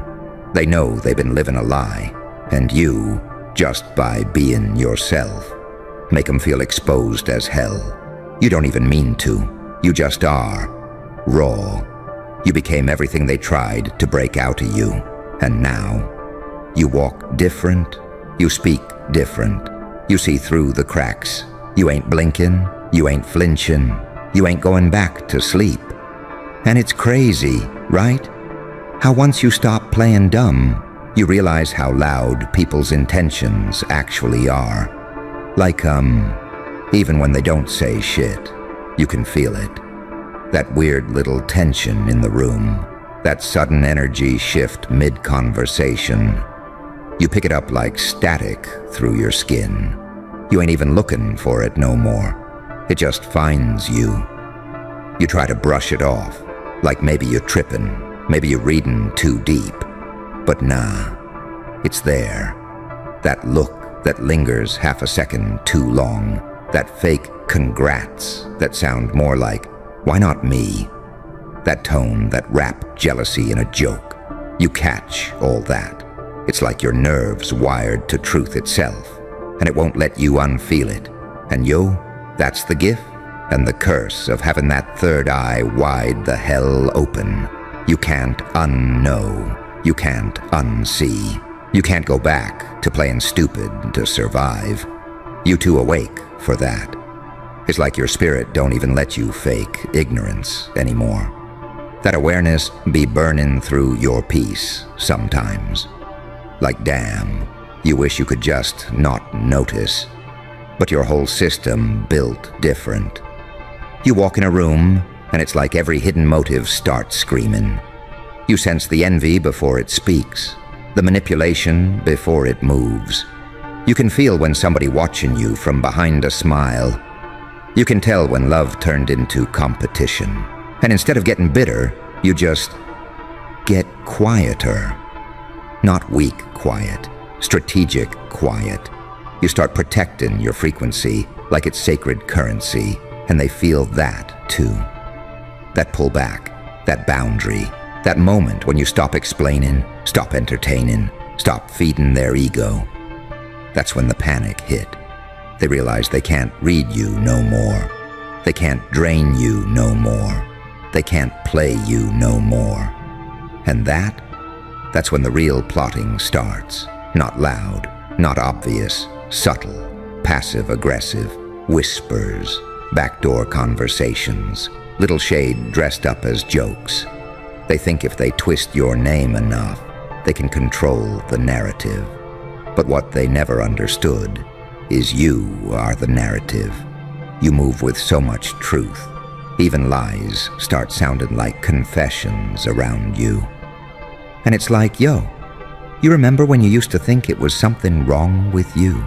they know they've been living a lie, and you, just by being yourself, make them feel exposed as hell. You don't even mean to. You just are. Raw. You became everything they tried to break out of you, and now, you walk different, you speak different. You see through the cracks. You ain't blinking, you ain't flinching, you ain't going back to sleep. And it's crazy, right? How once you stop playing dumb, you realize how loud people's intentions actually are. Like, even when they don't say shit, you can feel it. That weird little tension in the room, that sudden energy shift mid-conversation. You pick it up like static through your skin. You ain't even looking for it no more. It just finds you. You try to brush it off, like maybe you're tripping, maybe you're reading too deep. But nah, it's there. That look that lingers half a second too long. That fake congrats that sound more like, why not me? That tone that wrap jealousy in a joke. You catch all that. It's like your nerves wired to truth itself, and it won't let you unfeel it. And yo, that's the gift and the curse of having that third eye wide the hell open. You can't unknow. You can't unsee. You can't go back to playing stupid to survive. You too awake for that. It's like your spirit don't even let you fake ignorance anymore. That awareness be burning through your peace sometimes. Like damn, you wish you could just not notice. But your whole system built different. You walk in a room, and it's like every hidden motive starts screaming. You sense the envy before it speaks, the manipulation before it moves. You can feel when somebody watching you from behind a smile. You can tell when love turned into competition. And instead of getting bitter, you just get quieter. Not weak quiet, strategic quiet. You start protecting your frequency like it's sacred currency, and they feel that too. That pullback, that boundary, that moment when you stop explaining, stop entertaining, stop feeding their ego. That's when the panic hit. They realize they can't read you no more. They can't drain you no more. They can't play you no more. And that's when the real plotting starts. Not loud, not obvious, subtle, passive-aggressive, whispers, backdoor conversations, little shade dressed up as jokes. They think if they twist your name enough, they can control the narrative. But what they never understood is you are the narrative. You move with so much truth. Even lies start sounding like confessions around you. And it's like, yo, you remember when you used to think it was something wrong with you?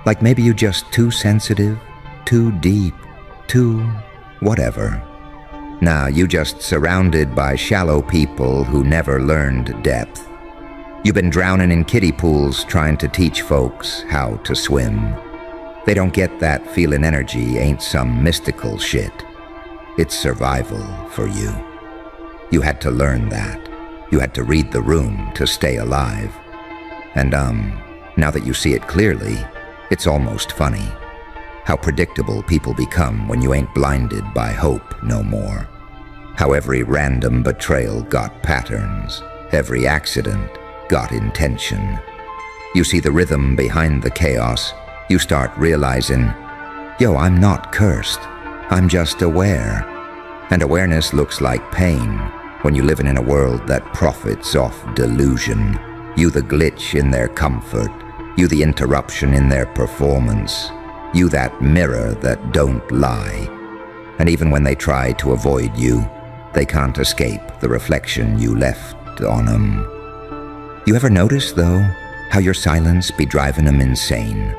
Like maybe you just too sensitive, too deep, too whatever. Nah, you just surrounded by shallow people who never learned depth. You've been drowning in kiddie pools trying to teach folks how to swim. They don't get that feeling energy ain't some mystical shit. It's survival for you. You had to learn that. You had to read the room to stay alive. And now that you see it clearly, it's almost funny. How predictable people become when you ain't blinded by hope no more. How every random betrayal got patterns. Every accident got intention. You see the rhythm behind the chaos. You start realizing, yo, I'm not cursed. I'm just aware. And awareness looks like pain when you living in a world that profits off delusion. You the glitch in their comfort. You the interruption in their performance. You that mirror that don't lie. And even when they try to avoid you, they can't escape the reflection you left on them. You ever notice, though, how your silence be driving them insane?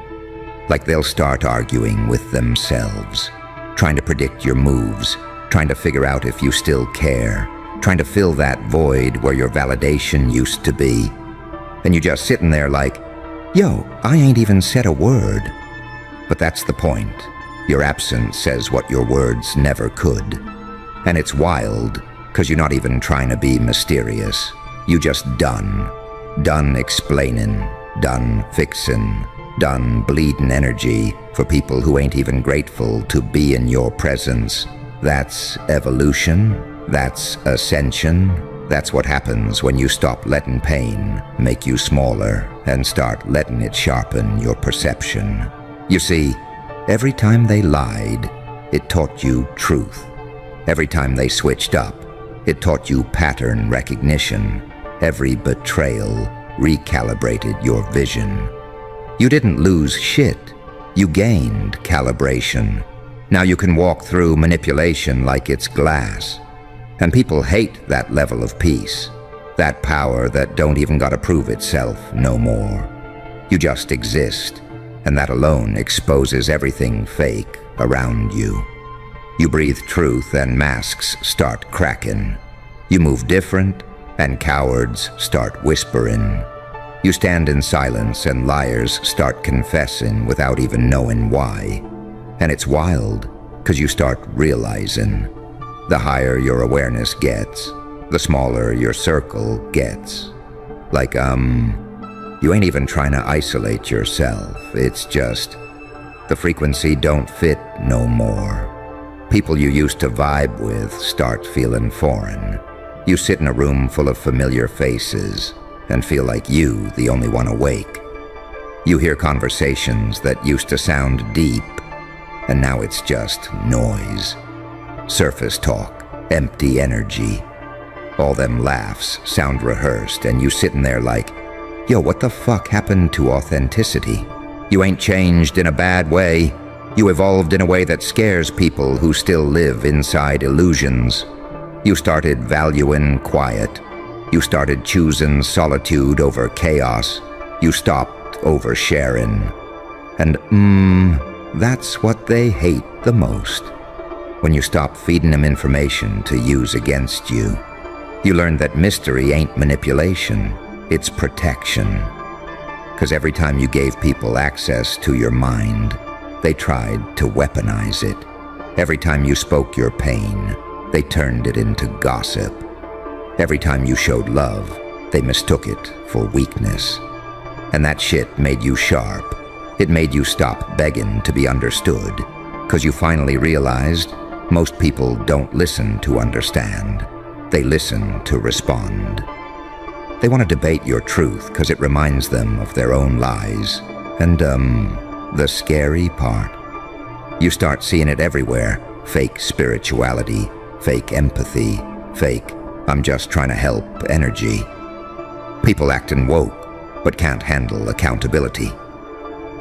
Like they'll start arguing with themselves, trying to predict your moves, trying to figure out if you still care, trying to fill that void where your validation used to be. And you just sitting there like, yo, I ain't even said a word. But that's the point. Your absence says what your words never could. And it's wild, 'cause you're not even trying to be mysterious. You just done. Done explaining, done fixing, done bleeding energy for people who ain't even grateful to be in your presence. That's evolution. That's ascension. That's what happens when you stop letting pain make you smaller and start letting it sharpen your perception. You see, every time they lied, it taught you truth. Every time they switched up, it taught you pattern recognition. Every betrayal recalibrated your vision. You didn't lose shit. You gained calibration. Now you can walk through manipulation like it's glass. And people hate that level of peace. That power that don't even gotta prove itself no more. You just exist, and that alone exposes everything fake around you. You breathe truth and masks start cracking. You move different, and cowards start whispering. You stand in silence and liars start confessing without even knowing why. And it's wild, 'cause you start realizing. The higher your awareness gets, the smaller your circle gets. Like, you ain't even trying to isolate yourself. It's just, the frequency don't fit no more. People you used to vibe with start feeling foreign. You sit in a room full of familiar faces and feel like you, the only one awake. You hear conversations that used to sound deep, and now it's just noise. Surface talk, empty energy. All them laughs sound rehearsed, and you sitting there like, yo, what the fuck happened to authenticity? You ain't changed in a bad way. You evolved in a way that scares people who still live inside illusions. You started valuing quiet. You started choosing solitude over chaos. You stopped oversharing. And that's what they hate the most. When you stop feeding them information to use against you. You learned that mystery ain't manipulation, it's protection. 'Cause every time you gave people access to your mind, they tried to weaponize it. Every time you spoke your pain, they turned it into gossip. Every time you showed love, they mistook it for weakness. And that shit made you sharp. It made you stop begging to be understood, 'cause you finally realized most people don't listen to understand. They listen to respond. They want to debate your truth because it reminds them of their own lies. And, the scary part. You start seeing it everywhere. Fake spirituality, fake empathy, fake, I'm just trying to help energy. People acting woke, but can't handle accountability.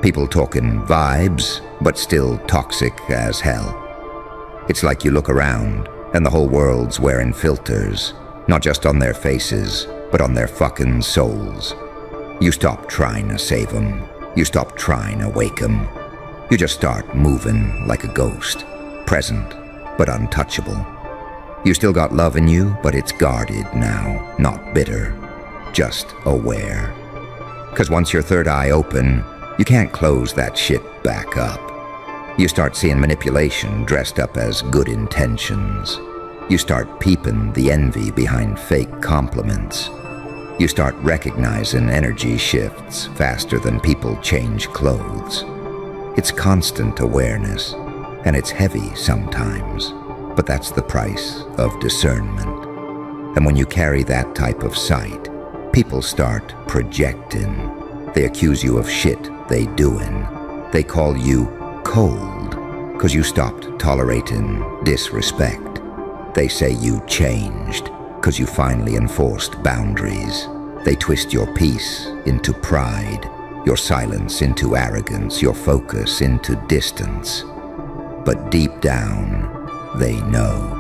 People talking vibes, but still toxic as hell. It's like you look around, and the whole world's wearing filters, not just on their faces, but on their fucking souls. You stop trying to save them. You stop trying to wake them. You just start moving like a ghost, present, but untouchable. You still got love in you, but it's guarded now, not bitter, just aware. 'Cause once your third eye open, you can't close that shit back up. You start seeing manipulation dressed up as good intentions. You start peeping the envy behind fake compliments. You start recognizing energy shifts faster than people change clothes. It's constant awareness, and it's heavy sometimes, but that's the price of discernment. And when you carry that type of sight, people start projecting. They accuse you of shit they doing. They call you cold, 'cause you stopped tolerating disrespect. They say you changed, 'cause you finally enforced boundaries. They twist your peace into pride, your silence into arrogance, your focus into distance. But deep down, they know.